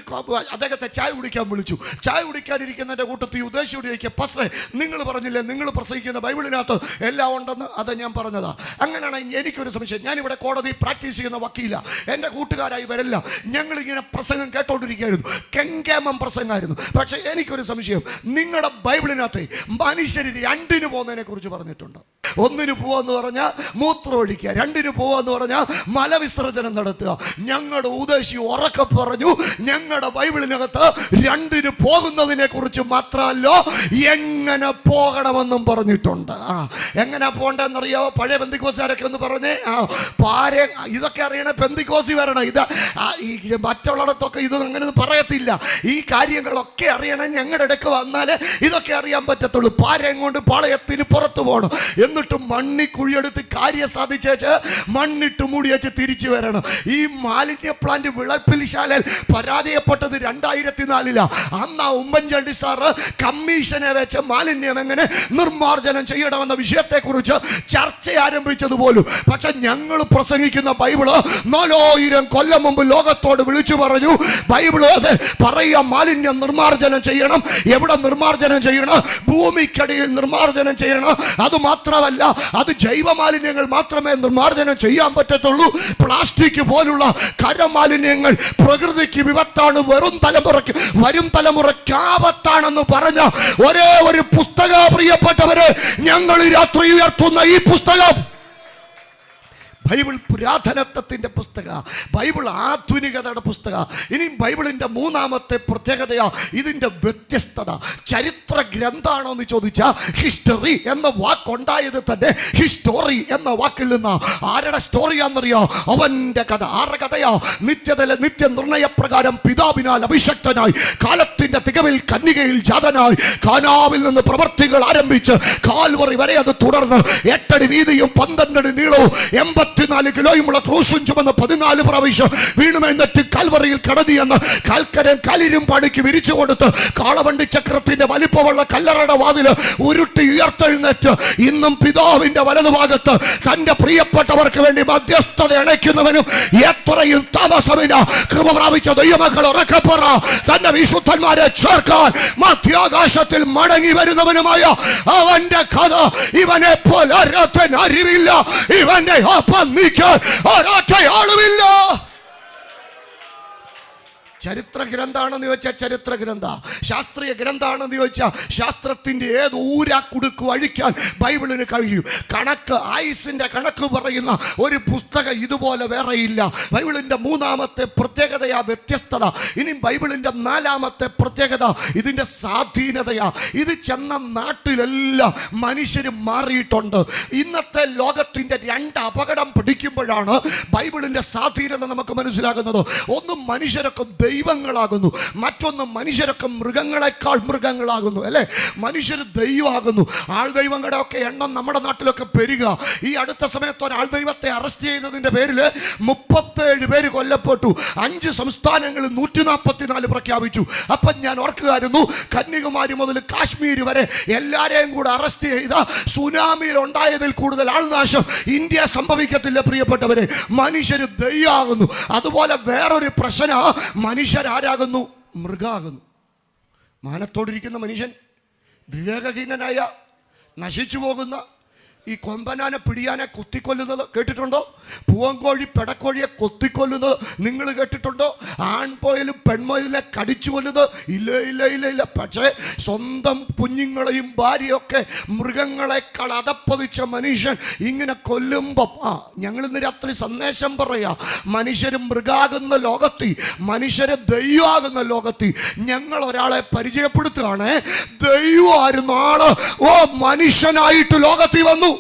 അദ്ദേഹത്തെ ചായ കുടിക്കാൻ വിളിച്ചു. ചായ കുടിക്കാനിരിക്കുന്നതിൻ്റെ കൂട്ടത്തിൽ ഉദ്ദേശിയോട് ചോദിക്കുക, പസ്റ്ററെ നിങ്ങൾ പറഞ്ഞില്ലേ നിങ്ങൾ പ്രസംഗിക്കുന്ന ബൈബിളിനകത്ത് എല്ലാം ഉണ്ടെന്ന്? അത് ഞാൻ പറഞ്ഞതാ. അങ്ങനെയാണ് എനിക്കൊരു സംശയം. ഞാനിവിടെ കോടതി പ്രാക്ടീസ് ചെയ്യുന്ന വക്കീല, എൻ്റെ കൂട്ടുകാരായി വരല്ല. ഞങ്ങളിങ്ങനെ പ്രസംഗം കേട്ടോണ്ടിരിക്കുകയായിരുന്നു, കെങ്കേമം പ്രസംഗമായിരുന്നു. പക്ഷേ എനിക്കൊരു സംശയം, നിങ്ങളുടെ ബൈബിളിനകത്ത് മനുഷ്യർ 2 പോകുന്നതിനെ കുറിച്ച് പറഞ്ഞിട്ടുണ്ട്. 1 പോവാന്ന് പറഞ്ഞാൽ മൂത്രം ഒഴിക്കുക, 2 പോവാന്ന് പറഞ്ഞാൽ മലവിസർജനം നടത്തുക. ഞങ്ങളുടെ ഉദ്ദേശി ഉറക്കെ പറഞ്ഞു, ഞങ്ങളുടെ ബൈബിളിനകത്ത് 2 പോകുന്നതിനെ കുറിച്ച് മാത്രമല്ല എങ്ങനെ പോകണമെന്നും പറഞ്ഞിട്ടുണ്ട്. എങ്ങനെ പോകണ്ടെന്നറിയോ? പഴയ പെന്തിക്കോസുകാരൊക്കെ ഒന്ന് പറഞ്ഞേ. ഇതൊക്കെ അറിയണേ പെന്തിക്കോസി വരണം. ഈ മറ്റുള്ളിടത്തൊക്കെ ഇത് അങ്ങനെ പറയത്തില്ല. ഈ കാര്യങ്ങളൊക്കെ അറിയണം. ഞങ്ങളുടെ ഇടയ്ക്ക് വന്നാൽ ഇതൊക്കെ അറിയാൻ പറ്റത്തുള്ളൂ. പാരയും കൊണ്ട് പാളയത്തിന് പുറത്തു പോകണം. എന്നിട്ട് മണ്ണി കുഴിയെടുത്ത് കാര്യം സാധിച്ചേച്ച് മണ്ണിട്ട് മൂടിയേച്ച് തിരിച്ചു വരണം. ഈ മാലിന്യ പ്ലാന്റ് വിളപ്പിൽശാലയിൽ പരാജയപ്പെട്ടത് 2004. അന്ന് ഉമ്മൻചാണ്ടി സാറ് കമ്മീഷനെ വെച്ച് മാലിന്യം എങ്ങനെ നിർമ്മാർജ്ജനം ചെയ്യണമെന്ന വിഷയത്തെക്കുറിച്ച് ചർച്ച ആരംഭിച്ചത് പോലും. പക്ഷെ ഞങ്ങൾ പ്രസംഗിക്കുന്ന ബൈബിള് 4000 കൊല്ലം മുമ്പ് ലോകത്തോട് വിളിച്ചു പറഞ്ഞു. ബൈബിള് അത് പറയുക, മാലിന്യം നിർമ്മാർജ്ജനം ചെയ്യണം. എവിടെ നിർമ്മാർജ്ജനം ചെയ്യണം? ഭൂമിക്കടിയിൽ നിർമ്മാർജ്ജനം ചെയ്യണം. അത് മാത്രമല്ല, അത് ജൈവ മാലിന്യങ്ങൾ മാത്രമേ നിർമ്മാർജ്ജനം ചെയ്യാൻ പറ്റത്തുള്ളൂ. പ്ലാസ്റ്റിക് പോലുള്ള കരമാലിന്യങ്ങൾ പ്രകൃതിക്ക് വിപത്താണ്, വരും തലമുറയ്ക്ക് ആപത്താണെന്ന് പറഞ്ഞ ഒരേ ഒരു പുസ്തക, പ്രിയപ്പെട്ടവരെ, ഞങ്ങൾ രാത്രി ഉയർത്തുന്ന ഈ പുസ്തകം ബൈബിൾ പുരാതനത്വത്തിൻ്റെ പുസ്തക, ബൈബിൾ ആധുനികതയുടെ പുസ്തക. ഇനി ബൈബിളിൻ്റെ മൂന്നാമത്തെ പ്രത്യേകതയാ ഇതിൻ്റെ വ്യത്യസ്തത. ചരിത്ര ഗ്രന്ഥമാണോ എന്ന് ചോദിച്ചാൽ ഹിസ്റ്ററി എന്ന വാക്കുണ്ടായത് തന്നെ ഹിസ്റ്റോറി എന്ന വാക്കിൽ നിന്ന്. ആരുടെ സ്റ്റോറിയാണെന്നറിയോ? അവൻ്റെ കഥ. ആരുടെ കഥയാ? നിത്യതയിലെ നിത്യനിർണയപ്രകാരം പിതാവിനാൽ അഭിഷക്തനായി, കാലത്തിൻ്റെ തികവിൽ കന്യകയിൽ ജാതനായി, കാനാവിൽ നിന്ന് പ്രവർത്തികൾ ആരംഭിച്ച് കാൽവറി വരെ അത് തുടർന്ന് 8 അടി വീതിയും 12 അടി നീളവും 84 കിലോയുമുള്ള ക്രൂശും ചുമന്ന് 14 പ്രാവശ്യം വീണുമെന്നിട്ട് കൽവറിയിൽ കടന്നിയെന്ന് കൽക്കരം കലിരും പണിക്ക് വിരിച്ചു കൊടുത്ത് കാളവണ്ടി ചക്രത്തിന്റെ വലിപ്പമുള്ള കല്ലറയുടെ വാതില് ഉരുട്ടി ഉയർത്തെഴുന്നേറ്റ് ഇന്നും പിതാവിന്റെ വലതുഭാഗത്ത് തന്റെ പ്രിയപ്പെട്ടവർക്ക് വേണ്ടി മധ്യസ്ഥത അണയ്ക്കുന്നവനും എത്രയും താമസമില്ല കൃപ പ്രാപിച്ച ദൈവമക്കൾ ഉറക്കപ്പറ തന്റെ വിശുദ്ധന്മാരെ ചേർക്കാൻ മധ്യാകാശത്തിൽ മടങ്ങി വരുന്നവനുമായ അവന്റെ കഥ ഇവനെ പോലെ അറിവില്ല. ഇവന്റെ നീക്കാൻ ഒരാളുമില്ല. ചരിത്ര ഗ്രന്ഥാണെന്ന് ചോദിച്ചാൽ ചരിത്ര ഗ്രന്ഥ, ശാസ്ത്രീയ ഗ്രന്ഥാണെന്ന് ചോദിച്ചാൽ ശാസ്ത്രത്തിൻ്റെ ഏത് ഊരാക്കുടുക്ക് അഴിക്കാൻ ബൈബിളിന് കഴിയും. കണക്ക്, ആയുസിൻ്റെ കണക്ക് പറയുന്ന ഒരു പുസ്തകം ഇതുപോലെ വേറെയില്ല. ബൈബിളിൻ്റെ മൂന്നാമത്തെ പ്രത്യേകതയാ വ്യത്യസ്തത. ഇനി ബൈബിളിൻ്റെ നാലാമത്തെ പ്രത്യേകത ഇതിൻ്റെ സ്വാധീനതയാ. ഇത് ചെന്ന നാട്ടിലെല്ലാം മനുഷ്യർ മാറിയിട്ടുണ്ട്. ഇന്നത്തെ ലോകത്തിൻ്റെ 2 അപകടം പിടിക്കുമ്പോഴാണ് ബൈബിളിൻ്റെ സ്വാധീനത നമുക്ക് മനസ്സിലാകുന്നത്. ഒന്ന്, മനുഷ്യരൊക്കെ ദൈവങ്ങളാകുന്നു. മറ്റൊന്ന്, മനുഷ്യരൊക്കെ മൃഗങ്ങളെക്കാൾ മൃഗങ്ങളാകുന്നു. അല്ലേ? മനുഷ്യർ ദൈവമാകുന്നു. ആൾ ദൈവങ്ങളുടെ ഒക്കെ എണ്ണം നമ്മുടെ നാട്ടിലൊക്കെ പെരുക. ഈ അടുത്ത സമയത്ത് ഒരാൾ ദൈവത്തെ അറസ്റ്റ് ചെയ്തതിൻ്റെ പേരിൽ 37 പേര് കൊല്ലപ്പെട്ടു. 5 സംസ്ഥാനങ്ങളിൽ 144 പ്രഖ്യാപിച്ചു. അപ്പം ഞാൻ ഓർക്കുകയായിരുന്നു, കന്യാകുമാരി മുതൽ കാശ്മീർ വരെ എല്ലാവരെയും കൂടെ അറസ്റ്റ് ചെയ്ത സുനാമിയിൽ ഉണ്ടായതിൽ കൂടുതൽ ആൾനാശം ഇന്ത്യ സംഭവിക്കത്തില്ല പ്രിയപ്പെട്ടവരെ. മനുഷ്യർ ദൈവമാകുന്നു. അതുപോലെ വേറൊരു പ്രശ്നം, മനുഷ്യരാരാകുന്നു? മൃഗാകുന്നു. മാനത്തോടിരിക്കുന്ന മനുഷ്യൻ, വിവേകഹീനനായ, നശിച്ചു പോകുന്ന ഈ കൊമ്പനാനെ പിടിയാനെ കുത്തിക്കൊല്ലുന്നത് കേട്ടിട്ടുണ്ടോ? പൂവൻകോഴി പെടക്കോഴിയെ കൊത്തിക്കൊല്ലുന്നത് നിങ്ങൾ കേട്ടിട്ടുണ്ടോ? ആൺപോയിലും പെൺമൊയിലെ കടിച്ചു കൊല്ലുന്നത് ഇല്ല ഇല്ല ഇല്ല ഇല്ല. പക്ഷേ സ്വന്തം കുഞ്ഞുങ്ങളെയും ഭാര്യയൊക്കെ മൃഗങ്ങളെക്കാൾ അതപ്പതിച്ച മനുഷ്യൻ ഇങ്ങനെ കൊല്ലുമ്പം ഞങ്ങളിന്ന് രാത്രി സന്ദേശം പറയാ, മനുഷ്യർ മൃഗാകുന്ന ലോകത്തി, മനുഷ്യരെ ദൈവമാകുന്ന ലോകത്തി ഞങ്ങൾ ഒരാളെ പരിചയപ്പെടുത്തുകയാണ്. ദൈവമായിരുന്നു ആള്, മനുഷ്യനായിട്ട് ലോകത്തിൽ വന്നു.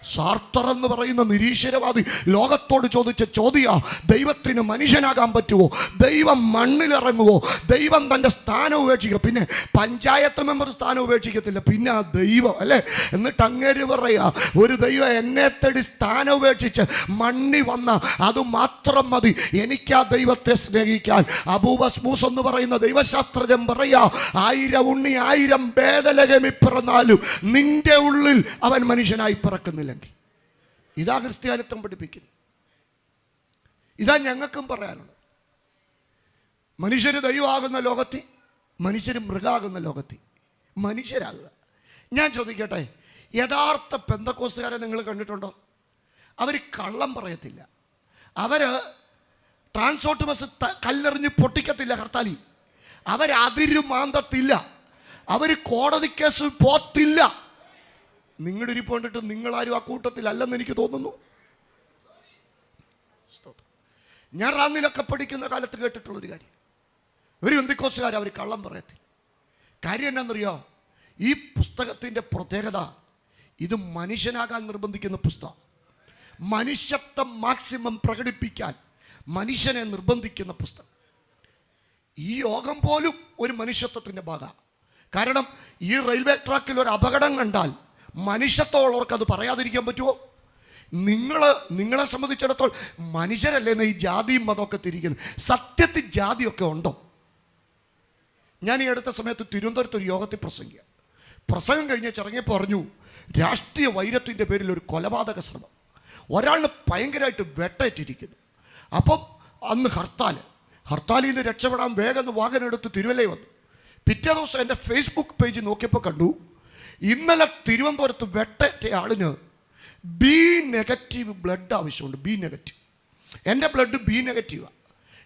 സാർത്തർ എന്ന് പറയുന്ന നിരീശ്വരവാദി ലോകത്തോട് ചോദിച്ച ചോദ്യ, ദൈവത്തിന് മനുഷ്യനാകാൻ പറ്റുമോ? ദൈവം മണ്ണിലിറങ്ങുമോ? ദൈവം തൻ്റെ സ്ഥാനം ഉപേക്ഷിക്കുക. പിന്നെ പഞ്ചായത്ത് മെമ്പർ സ്ഥാനം ഉപേക്ഷിക്കത്തില്ല, പിന്നെ ആ ദൈവം അല്ലേ? എന്നിട്ട് അങ്ങേര് പറയുക, ഒരു ദൈവം എന്നെ തേടി സ്ഥാനം ഉപേക്ഷിച്ച് മണ്ണി വന്ന അത് മാത്രം മതി എനിക്ക് ആ ദൈവത്തെ സ്നേഹിക്കാൻ. അബൂബസ്മൂസ് എന്ന് പറയുന്ന ദൈവശാസ്ത്രജ്ഞൻ പറയാ, 1000 ഉണ്ണി 1000 ബേദലഹേമി പിറന്നാലും നിന്റെ ഉള്ളിൽ അവൻ മനുഷ്യനായി പിറക്കുന്നില്ല. ഇതാ ക്രിസ്ത്യാനിത്വം പഠിപ്പിക്കുന്നത്. ഇതാ ഞങ്ങൾക്കും പറയാനുള്ളത്. മനുഷ്യർ ദൈവമാകുന്ന ലോകത്തിൽ, മനുഷ്യർ മൃഗാകുന്ന ലോകത്തിൽ മനുഷ്യരാകുക. ഞാൻ ചോദിക്കട്ടെ, യഥാർത്ഥ പെന്തക്കോസ്തുകാരെ നിങ്ങൾ കണ്ടിട്ടുണ്ടോ? അവർ കള്ളം പറയത്തില്ല. അവർ ട്രാൻസ്പോർട്ട് ബസ് കല്ലെറിഞ്ഞ് പൊട്ടിക്കത്തില്ല ഹർത്താലി. അവരതിരു മാന്തത്തില്ല. അവർ കോടതി കേസ് പോത്തില്ല. നിങ്ങളുടെ ഇരിപ്പോണ്ടിട്ട് നിങ്ങളാരും ആ കൂട്ടത്തിലല്ലെന്ന് എനിക്ക് തോന്നുന്നു. ഞാൻ റാന്നിലൊക്കെ പഠിക്കുന്ന കാലത്ത് കേട്ടിട്ടുള്ളൊരു കാര്യം, ഒരു പെന്തക്കോസ്തുകാർ അവർ കള്ളം പറയത്തില്ല. കാര്യം എന്നാണെന്നറിയോ? ഈ പുസ്തകത്തിൻ്റെ പ്രത്യേകത, ഇത് മനുഷ്യനാകാൻ നിർബന്ധിക്കുന്ന പുസ്തകം. മനുഷ്യത്വം മാക്സിമം പ്രകടിപ്പിക്കാൻ മനുഷ്യനെ നിർബന്ധിക്കുന്ന പുസ്തകം. ഈ യോഗം പോലും ഒരു മനുഷ്യത്വത്തിൻ്റെ ഭാഗമാണ്. കാരണം ഈ റെയിൽവേ ട്രാക്കിൽ ഒരു അപകടം കണ്ടാൽ മനുഷ്യത്വമുള്ളവർക്ക് അത് പറയാതിരിക്കാൻ പറ്റുമോ? നിങ്ങളെ സംബന്ധിച്ചിടത്തോളം മനുഷ്യരല്ലേ ഈ ജാതിയും മതമൊക്കെ തിരിക്കുന്നത്. സത്യത്തിൽ ജാതിയൊക്കെ ഉണ്ടോ? ഞാൻ ഈ അടുത്ത സമയത്ത് തിരുവനന്തപുരത്ത് ഒരു യോഗത്തിൽ പ്രസംഗം കഴിഞ്ഞ് ഇറങ്ങിയപ്പോൾ പറഞ്ഞു, രാഷ്ട്രീയ വൈരത്തിൻ്റെ പേരിൽ ഒരു കൊലപാതക ശ്രമം, ഒരാളിന് ഭയങ്കരമായിട്ട് വെട്ടേറ്റിരിക്കുന്നു. അപ്പം അന്ന് ഹർത്താലിൽ നിന്ന് രക്ഷപ്പെടാൻ വേഗം വാഹനം എടുത്ത് തിരുവല്ലയിൽ വന്നു. പിറ്റേ ദിവസം എൻ്റെ ഫേസ്ബുക്ക് പേജ് നോക്കിയപ്പോൾ കണ്ടു, ഇന്നലെ തിരുവനന്തപുരത്ത് വെട്ടേറ്റ ആളിന് B- ബ്ലഡ് ആവശ്യമുണ്ട്. B-. എൻ്റെ ബ്ലഡ് B-.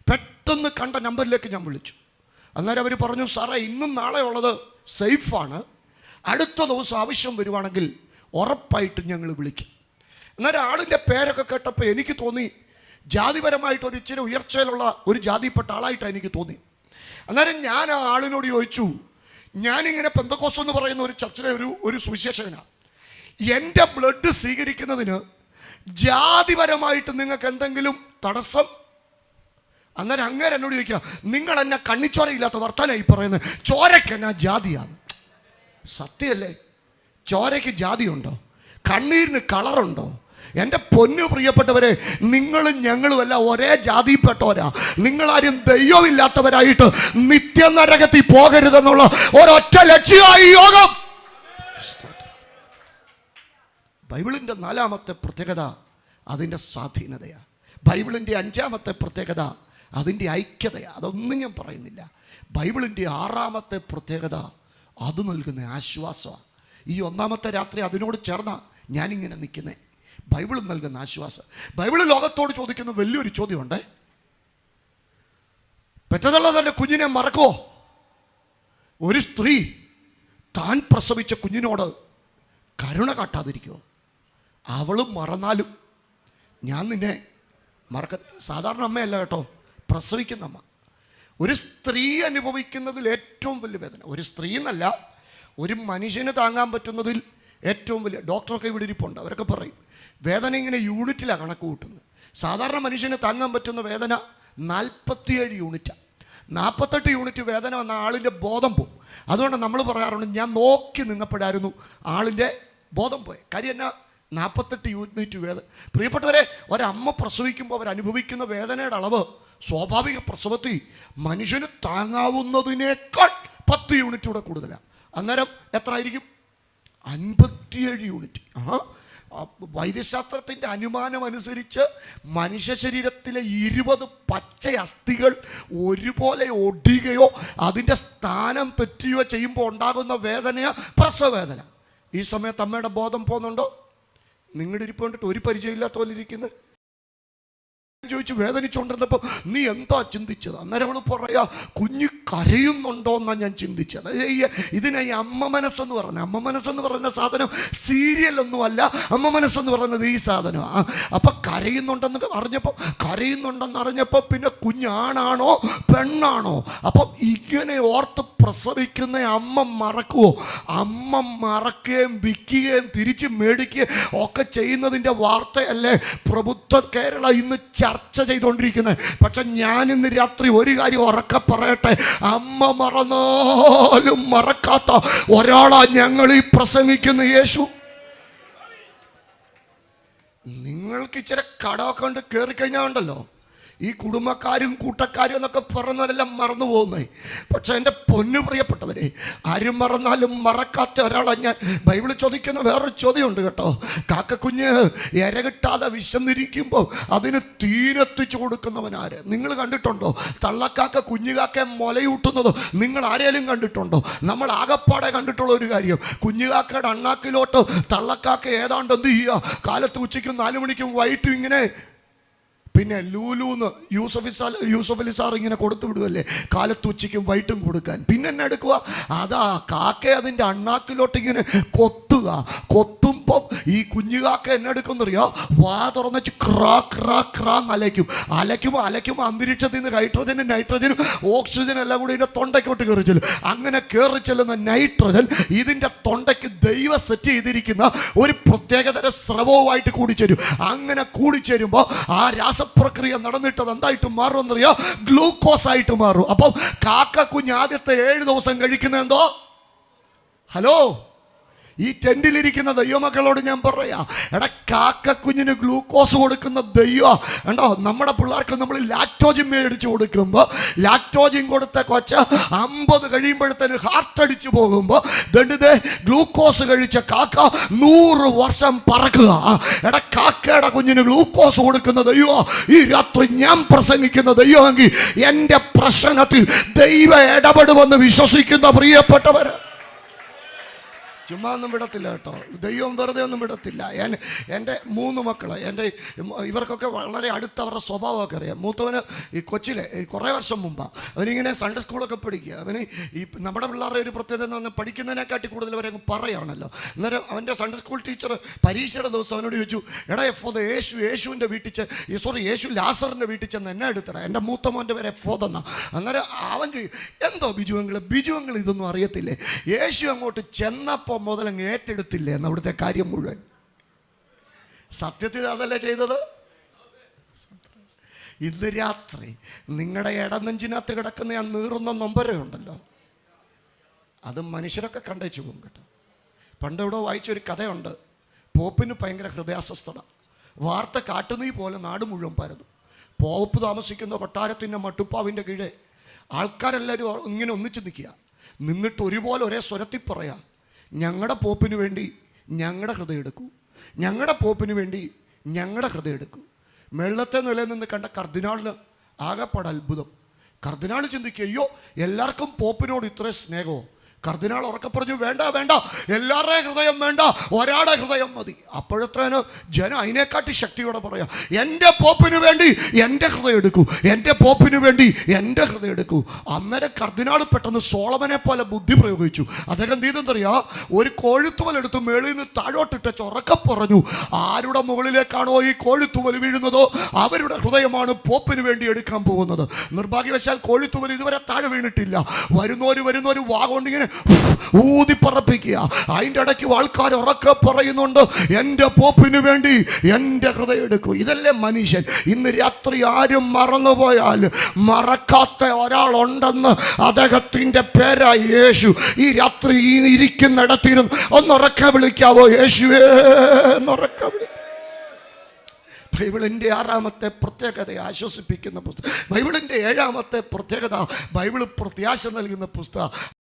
പെട്ടെന്ന് കണ്ട നമ്പറിലേക്ക് ഞാൻ വിളിച്ചു. അന്നേരം അവർ പറഞ്ഞു, സാറേ ഇന്നും നാളെ ഉള്ളത് സേഫാണ്, അടുത്ത ദിവസം ആവശ്യം വരുവാണെങ്കിൽ ഉറപ്പായിട്ടും ഞങ്ങൾ വിളിക്കും. അന്നേരം ആളിൻ്റെ പേരൊക്കെ കേട്ടപ്പോൾ എനിക്ക് തോന്നി ജാതിപരമായിട്ട് ഒരു ഇച്ചിരി ഉയർച്ചയിലുള്ള ഒരു ജാതിപ്പെട്ട ആളായിട്ടാണ് എനിക്ക് തോന്നി. അന്നേരം ഞാൻ ആ ആളിനോട് ചോദിച്ചു, ഞാനിങ്ങനെ പെന്തക്കോസ്ത് എന്ന് പറയുന്ന ഒരു ചർച്ചിലെ ഒരു സുവിശേഷകനാണ്, എൻ്റെ ബ്ലഡ് സ്വീകരിക്കുന്നതിന് ജാതിപരമായിട്ട് നിങ്ങൾക്ക് എന്തെങ്കിലും തടസ്സം? അന്നേരം അങ്ങനെ എന്നോട് ചോദിക്കുക, നിങ്ങൾ എന്നെ കണ്ണിച്ചോരയില്ലാത്ത വർത്താനായി പറയുന്നത്, ചോരയ്ക്ക് എന്നാ ജാതിയാണ്? സത്യമല്ലേ? ചോരയ്ക്ക് ജാതിയുണ്ടോ? കണ്ണീരിന് കളറുണ്ടോ? എൻ്റെ പൊന്നു പ്രിയപ്പെട്ടവരെ, നിങ്ങളും ഞങ്ങളുമെല്ലാം ഒരേ ജാതിയിൽപ്പെട്ടവരാ. നിങ്ങളാരും ദൈവമില്ലാത്തവരായിട്ട് നിത്യനരകത്തിൽ പോകരുതെന്നുള്ള ഒരൊറ്റ ലക്ഷ്യമായി യോഗം. ബൈബിളിൻ്റെ 4-ാമത്തെ പ്രത്യേകത അതിൻ്റെ സ്വാധീനതയാണ്. ബൈബിളിൻ്റെ 5-ാമത്തെ പ്രത്യേകത അതിൻ്റെ ഐക്യതയാണ്. അതൊന്നും ഞാൻ പറയുന്നില്ല. ബൈബിളിൻ്റെ 6-ാമത്തെ പ്രത്യേകത അത് നൽകുന്ന ആശ്വാസമാണ്. ഈ 1-ാമത്തെ രാത്രി അതിനോട് ചേർന്ന ഞാനിങ്ങനെ നിൽക്കുന്നത്. ബൈബിൾ നൽകുന്ന ആശ്വാസം. ബൈബിൾ ലോകത്തോട് ചോദിക്കുന്ന വലിയൊരു ചോദ്യമുണ്ട്, പെറ്റതള്ള തൻ്റെ കുഞ്ഞിനെ മറക്കുമോ? ഒരു സ്ത്രീ താൻ പ്രസവിച്ച കുഞ്ഞിനോട് കരുണ കാട്ടാതിരിക്കുമോ? അവളും മറന്നാലും ഞാൻ നിന്നെ മറക്ക. സാധാരണ അമ്മയല്ല കേട്ടോ, പ്രസവിക്കുന്ന അമ്മ. ഒരു സ്ത്രീ അനുഭവിക്കുന്നതിൽ ഏറ്റവും വലിയ വേദന, ഒരു സ്ത്രീ എന്നല്ല, ഒരു മനുഷ്യന് താങ്ങാൻ പറ്റുന്നതിൽ ഏറ്റവും വലിയ, ഡോക്ടറൊക്കെ ഇവിടെ ഇരിപ്പുണ്ട്, അവരൊക്കെ പറയും വേദന ഇങ്ങനെ യൂണിറ്റിലാണ് കണക്ക് കൂട്ടുന്നത്. സാധാരണ മനുഷ്യന് താങ്ങാൻ പറ്റുന്ന വേദന 47 യൂണിറ്റാണ്. 48 യൂണിറ്റ് വേദന വന്ന ആളിൻ്റെ ബോധം പോകും. അതുകൊണ്ട് നമ്മൾ പറയാറുണ്ട്, ഞാൻ നോക്കി നിന്നപ്പോഴായിരുന്നു ആളിൻ്റെ ബോധം പോയത്. കാര്യം എന്നാ? 48 യൂണിറ്റ് വേദന. പ്രിയപ്പെട്ടവരെ, ഒരമ്മ പ്രസവിക്കുമ്പോൾ അവരനുഭവിക്കുന്ന വേദനയുടെ അളവ് സ്വാഭാവിക പ്രസവത്തിൽ മനുഷ്യന് താങ്ങാവുന്നതിനേക്കാൾ 10 യൂണിറ്റ് കൂടെ കൂടുതലാണ്. അന്നേരം എത്ര ആയിരിക്കും? 57 യൂണിറ്റ്. വൈദ്യശാസ്ത്രത്തിൻ്റെ അനുമാനം അനുസരിച്ച് മനുഷ്യ ശരീരത്തിലെ 20 പച്ച അസ്ഥികൾ ഒരുപോലെ ഒടിയുകയോ അതിൻ്റെ സ്ഥാനം തെറ്റുകയോ ചെയ്യുമ്പോൾ ഉണ്ടാകുന്ന വേദനയാണ് പ്രസവവേദന. ഈ സമയത്ത് അമ്മയുടെ ബോധം പോകുന്നുണ്ടോ? നിങ്ങളുടെ ഇരിപ്പുണ്ടിട്ട് ഒരു പരിചയമില്ലാത്ത പോലെ ഇരിക്കുന്നത്. ചോദിച്ചു, വേദനിച്ചുകൊണ്ടിരുന്നപ്പോൾ നീ എന്താ ചിന്തിച്ചത്? അന്നേരം അവൾ പറയാ, കുഞ്ഞ് കരയുന്നുണ്ടോ എന്നാണ് ഞാൻ ചിന്തിച്ചത്. ഇതിനെ ഈ അമ്മ മനസ്സെന്ന് പറഞ്ഞത്. അമ്മ മനസ്സെന്ന് പറയുന്ന സാധനം സീരിയലൊന്നുമല്ല, അമ്മ മനസ്സെന്ന് പറയുന്നത് ഈ സാധനമാണ്. അപ്പം കരയുന്നുണ്ടെന്ന് അറിഞ്ഞപ്പോൾ പിന്നെ കുഞ്ഞാണാണോ പെണ്ണാണോ? അപ്പം ഇങ്ങനെ ഓർത്ത് പ്രസവിക്കുന്ന അമ്മ മറക്കുവോ? അമ്മ മറക്കുകയും വിൽക്കുകയും തിരിച്ച് മേടിക്കുകയും ഒക്കെ ചെയ്യുന്നതിൻ്റെ വാർത്തയല്ലേ പ്രബുദ്ധ കേരള ഇന്ന് ചർച്ച ചെയ്തുകൊണ്ടിരിക്കുന്നത്. പക്ഷെ ഞാൻ ഇന്ന് രാത്രി ഒരു കാര്യം ഉറക്കെ പറയട്ടെ, അമ്മ മറന്നാലും മറക്കാത്ത ഒരാളാ ഞങ്ങൾ ഈ പ്രസംഗിക്കുന്ന യേശു. നിങ്ങൾക്ക് ഇച്ചിരി കടമൊക്കെ കൊണ്ട് കയറിക്കഴിഞ്ഞാൽ ഉണ്ടല്ലോ, ഈ കുടുംബക്കാരും കൂട്ടക്കാരും എന്നൊക്കെ പറഞ്ഞവരെല്ലാം മറന്നു പോകുന്നേ. പക്ഷെ എൻ്റെ പൊന്നു പ്രിയപ്പെട്ടവരെ, ആരും മറന്നാലും മറക്കാത്ത ഒരാളാണ് ഞാൻ. ബൈബിളിൽ ചോദിക്കുന്ന വേറൊരു ചോദ്യമുണ്ട് കേട്ടോ. കാക്കക്കുഞ്ഞ് ഇര കിട്ടാതെ വിശന്നിരിക്കുമ്പോൾ അതിന് തീരെത്തിച്ചു കൊടുക്കുന്നവനാര്? നിങ്ങൾ കണ്ടിട്ടുണ്ടോ? തള്ളക്കാക്ക കുഞ്ഞുകാക്ക മുലയൂട്ടുന്നത് നിങ്ങൾ ആരെങ്കിലും കണ്ടിട്ടുണ്ടോ? നമ്മൾ ആകപ്പാടെ കണ്ടിട്ടുള്ള ഒരു കാര്യം, കുഞ്ഞുകാക്കയുടെ അണ്ണാക്കിലോട്ട് തള്ളക്കാക്ക ഏതാണ്ട് എന്ത് ചെയ്യുക, കാലത്ത് ഉച്ചയ്ക്കും 4 മണിക്കും വൈകിട്ടും ഇങ്ങനെ, പിന്നെ ലൂലൂന്ന് യൂസഫ് അലി സാർ ഇങ്ങനെ കൊടുത്തു വിടുവല്ലേ, കാലത്ത് ഉച്ചയ്ക്കും വൈകിട്ടും കൊടുക്കാൻ. പിന്നെ എന്നെ എടുക്കുക, അതാ കാക്ക അതിൻ്റെ അണ്ണാക്കിലോട്ട് ഇങ്ങനെ കൊത്തി കൊത്തുമ്പം ഈ കുഞ്ഞുകാക്ക എന്നെ എടുക്കുന്നറിയോ, വാ തുറന്നു ക്രാ ക്രാ ക്രാ അലയ്ക്കുമ്പോൾ അന്തരീക്ഷത്തിൽ നിന്ന് ഹൈഡ്രജനും നൈട്രജനും ഓക്സിജനും എല്ലാം കൂടി ഇതിൻ്റെ തൊണ്ടയ്ക്കോട്ട് കയറി ചെല്ലും. അങ്ങനെ കയറി ചെല്ലുന്ന നൈട്രജൻ ഇതിൻ്റെ തൊണ്ടയ്ക്ക് ദൈവം സെറ്റ് ചെയ്തിരിക്കുന്ന ഒരു പ്രത്യേകതര സ്രവവുമായിട്ട് കൂടിച്ചേരും. അങ്ങനെ കൂടിച്ചേരുമ്പോൾ ആ രാസപ്രക്രിയ നടന്നിട്ടത് എന്തായിട്ട് മാറുമെന്നറിയോ, ഗ്ലൂക്കോസ് ആയിട്ട് മാറും. അപ്പം കാക്ക കുഞ്ഞ് ആദ്യത്തെ 7 ദിവസം കഴിക്കുന്ന എന്തോ, ഹലോ, ഈ ടെന്റിലിരിക്കുന്ന ദൈവമക്കളോട് ഞാൻ പറയാം, എടാ കാക്ക കുഞ്ഞിന് ഗ്ലൂക്കോസ് കൊടുക്കുന്ന ദൈവം കണ്ടോ. നമ്മുടെ പിള്ളേർക്ക് നമ്മൾ ലാക്ടോജിൻ മേടിച്ച് കൊടുക്കുമ്പോൾ ലാക്ടോജിൻ കൊടുത്ത കൊച്ച 50 കഴിയുമ്പോഴത്തേന് ഹാർട്ട് അടിച്ചു പോകുമ്പോൾ ദണ്ഡിതേ ഗ്ലൂക്കോസ് കഴിച്ച കാക്ക 100 വർഷം പറക്കുക. എടാ കാക്കയുടെ കുഞ്ഞിന് ഗ്ലൂക്കോസ് കൊടുക്കുന്ന ദൈവം ഈ രാത്രി ഞാൻ പ്രസംഗിക്കുന്ന ദൈവമെങ്കിൽ എൻ്റെ പ്രശ്നത്തിൽ ദൈവം ഇടപെടുമെന്ന് വിശ്വസിക്കുന്ന പ്രിയപ്പെട്ടവര് ചുമ്മാ ഒന്നും വിടത്തില്ല കേട്ടോ. ദൈവം വെറുതെ ഒന്നും വിടത്തില്ല. എൻ്റെ 3 മക്കൾ, ഇവർക്കൊക്കെ വളരെ അടുത്തവരുടെ സ്വഭാവമൊക്കെ അറിയാം. മൂത്തവന് ഈ കൊച്ചിലെ കുറേ വർഷം മുമ്പാണ് അവനിങ്ങനെ സൺഡേ സ്കൂളൊക്കെ പഠിക്കുക. അവന് ഈ നമ്മുടെ പിള്ളേരുടെ ഒരു പ്രത്യേകത എന്ന് പറഞ്ഞാൽ പഠിക്കുന്നതിനെക്കാട്ടി കൂടുതൽ അവരെ പറയുകയാണല്ലോ. അന്നേരം അവൻ്റെ സൺഡേ സ്കൂൾ ടീച്ചർ പരീക്ഷയുടെ ദിവസം അവനോട് ചോദിച്ചു, എടാ എഫോദ യേശുവിൻ്റെ വീട്ടിൽ യേശു ലാസറിൻ്റെ വീട്ടിൽ ചെന്ന് എന്നെ എടുത്തട, എൻ്റെ മൂത്ത മോൻ്റെ പേര് എഫോദെന്നാ. അന്നേരം അവൻ ചോദിക്കും, എന്തോ ബിജുവങ്ങൾ ഇതൊന്നും അറിയത്തില്ലേ, യേശു അങ്ങോട്ട് ചെന്നപ്പോൾ മുതലങ്ങ് ഏറ്റെടുത്തില്ലേ എന്ന് അവിടുത്തെ കാര്യം മുഴുവൻ. സത്യത്തിൽ അതല്ലേ ചെയ്തത്. ഇന്ന് രാത്രി നിങ്ങളുടെ ഇടനെഞ്ചിനകത്ത് കിടക്കുന്ന ആ നീറുന്ന നൊമ്പരമുണ്ടല്ലോ, അത് മനുഷ്യരൊക്കെ കണ്ടേച്ചു പോകും കേട്ടോ. പണ്ടെവിടെ വായിച്ചൊരു കഥയുണ്ട്. പോപ്പിന് ഭയങ്കര ഹൃദയാസ്വസ്ഥത. വാർത്ത കാട്ടുന്നീ പോലെ നാട് മുഴുവൻ പരന്നു. പോപ്പ് താമസിക്കുന്ന കൊട്ടാരത്തിൻ്റെ മട്ടുപ്പാവിൻ്റെ കീഴെ ആൾക്കാരെല്ലാവരും ഇങ്ങനെ ഒന്നിച്ച് നിന്നിട്ട് ഒരുപോലെ ഒരേ സ്വരത്തിൽ പറയാ, ഞങ്ങളുടെ പോപ്പിന് വേണ്ടി ഞങ്ങളുടെ ഹൃദയം എടുക്കൂ, ഞങ്ങളുടെ പോപ്പിന് വേണ്ടി ഞങ്ങളുടെ ഹൃദയം എടുക്കൂ. വെള്ളത്തെ നിലയിൽ നിന്ന് കണ്ട കർദിനാളിന് ആകെപ്പാട് അത്ഭുതം. കർദിനാൾ ചിന്തിക്കുക, അയ്യോ എല്ലാവർക്കും പോപ്പിനോട് ഇത്രയും സ്നേഹമോ. കർദിനാൾ ഉറക്കെ പറഞ്ഞു, വേണ്ട വേണ്ട, എല്ലാവരുടെയും ഹൃദയം വേണ്ട, ഒരാളുടെ ഹൃദയം മതി. അപ്പോഴത്തേന് ജനം അതിനെക്കാട്ടി ശക്തിയോടെ പറയാം, എൻ്റെ പോപ്പിന് വേണ്ടി എൻ്റെ ഹൃദയം എടുക്കൂ, എൻ്റെ പോപ്പിന് വേണ്ടി എൻ്റെ ഹൃദയം എടുക്കൂ. അന്നേരം കർദിനാൾ പെട്ടെന്ന് സോളമനെ പോലെ ബുദ്ധി പ്രയോഗിച്ചു. അദ്ദേഹം എന്തെന്നറിയാ, ഒരു കോഴിത്തുവൽ എടുത്ത് മേളിൽ നിന്ന് താഴോട്ടിട്ട് ഉറക്കെ പറഞ്ഞു, ആരുടെ മുകളിലേക്കാണോ ഈ കോഴിത്തുവൽ വീഴുന്നതോ അവരുടെ ഹൃദയമാണ് പോപ്പിന് വേണ്ടി എടുക്കാൻ പോകുന്നത്. നിർഭാഗ്യവശാൽ കോഴിത്തുവൽ ഇതുവരെ താഴെ വീണിട്ടില്ല. വരുന്നവര് വാഗോണ്ടിങ്ങനെ ഊതിപ്പറപ്പിക്കുക. അതിൻ്റെ ഇടയ്ക്ക് ആൾക്കാർ ഉറക്കെ പറയുന്നുണ്ട്, എൻ്റെ പോപ്പിന് വേണ്ടി എൻ്റെ ഹൃദയം എടുക്കൂ. ഇതല്ലേ മനുഷ്യൻ. ഇന്ന് രാത്രി ആരും മറന്നുപോയാൽ മറക്കാത്ത ഒരാളുണ്ടെന്ന്, അദ്ദേഹത്തിൻ്റെ പേരായി യേശു. ഈ രാത്രി ഈ ഇരിക്കുന്നിടത്തിനും ഒന്നുറക്കെ വിളിക്കാവോ, യേശുവേ എന്നുറക്കെ വിളി. ബൈബിളിൻ്റെ 6ാമത്തെ പ്രത്യേകത ആശ്വസിപ്പിക്കുന്ന പുസ്തകം. ബൈബിളിൻ്റെ 7ാമത്തെ പ്രത്യേകത ബൈബിൾ പ്രത്യാശ നൽകുന്ന പുസ്തകം.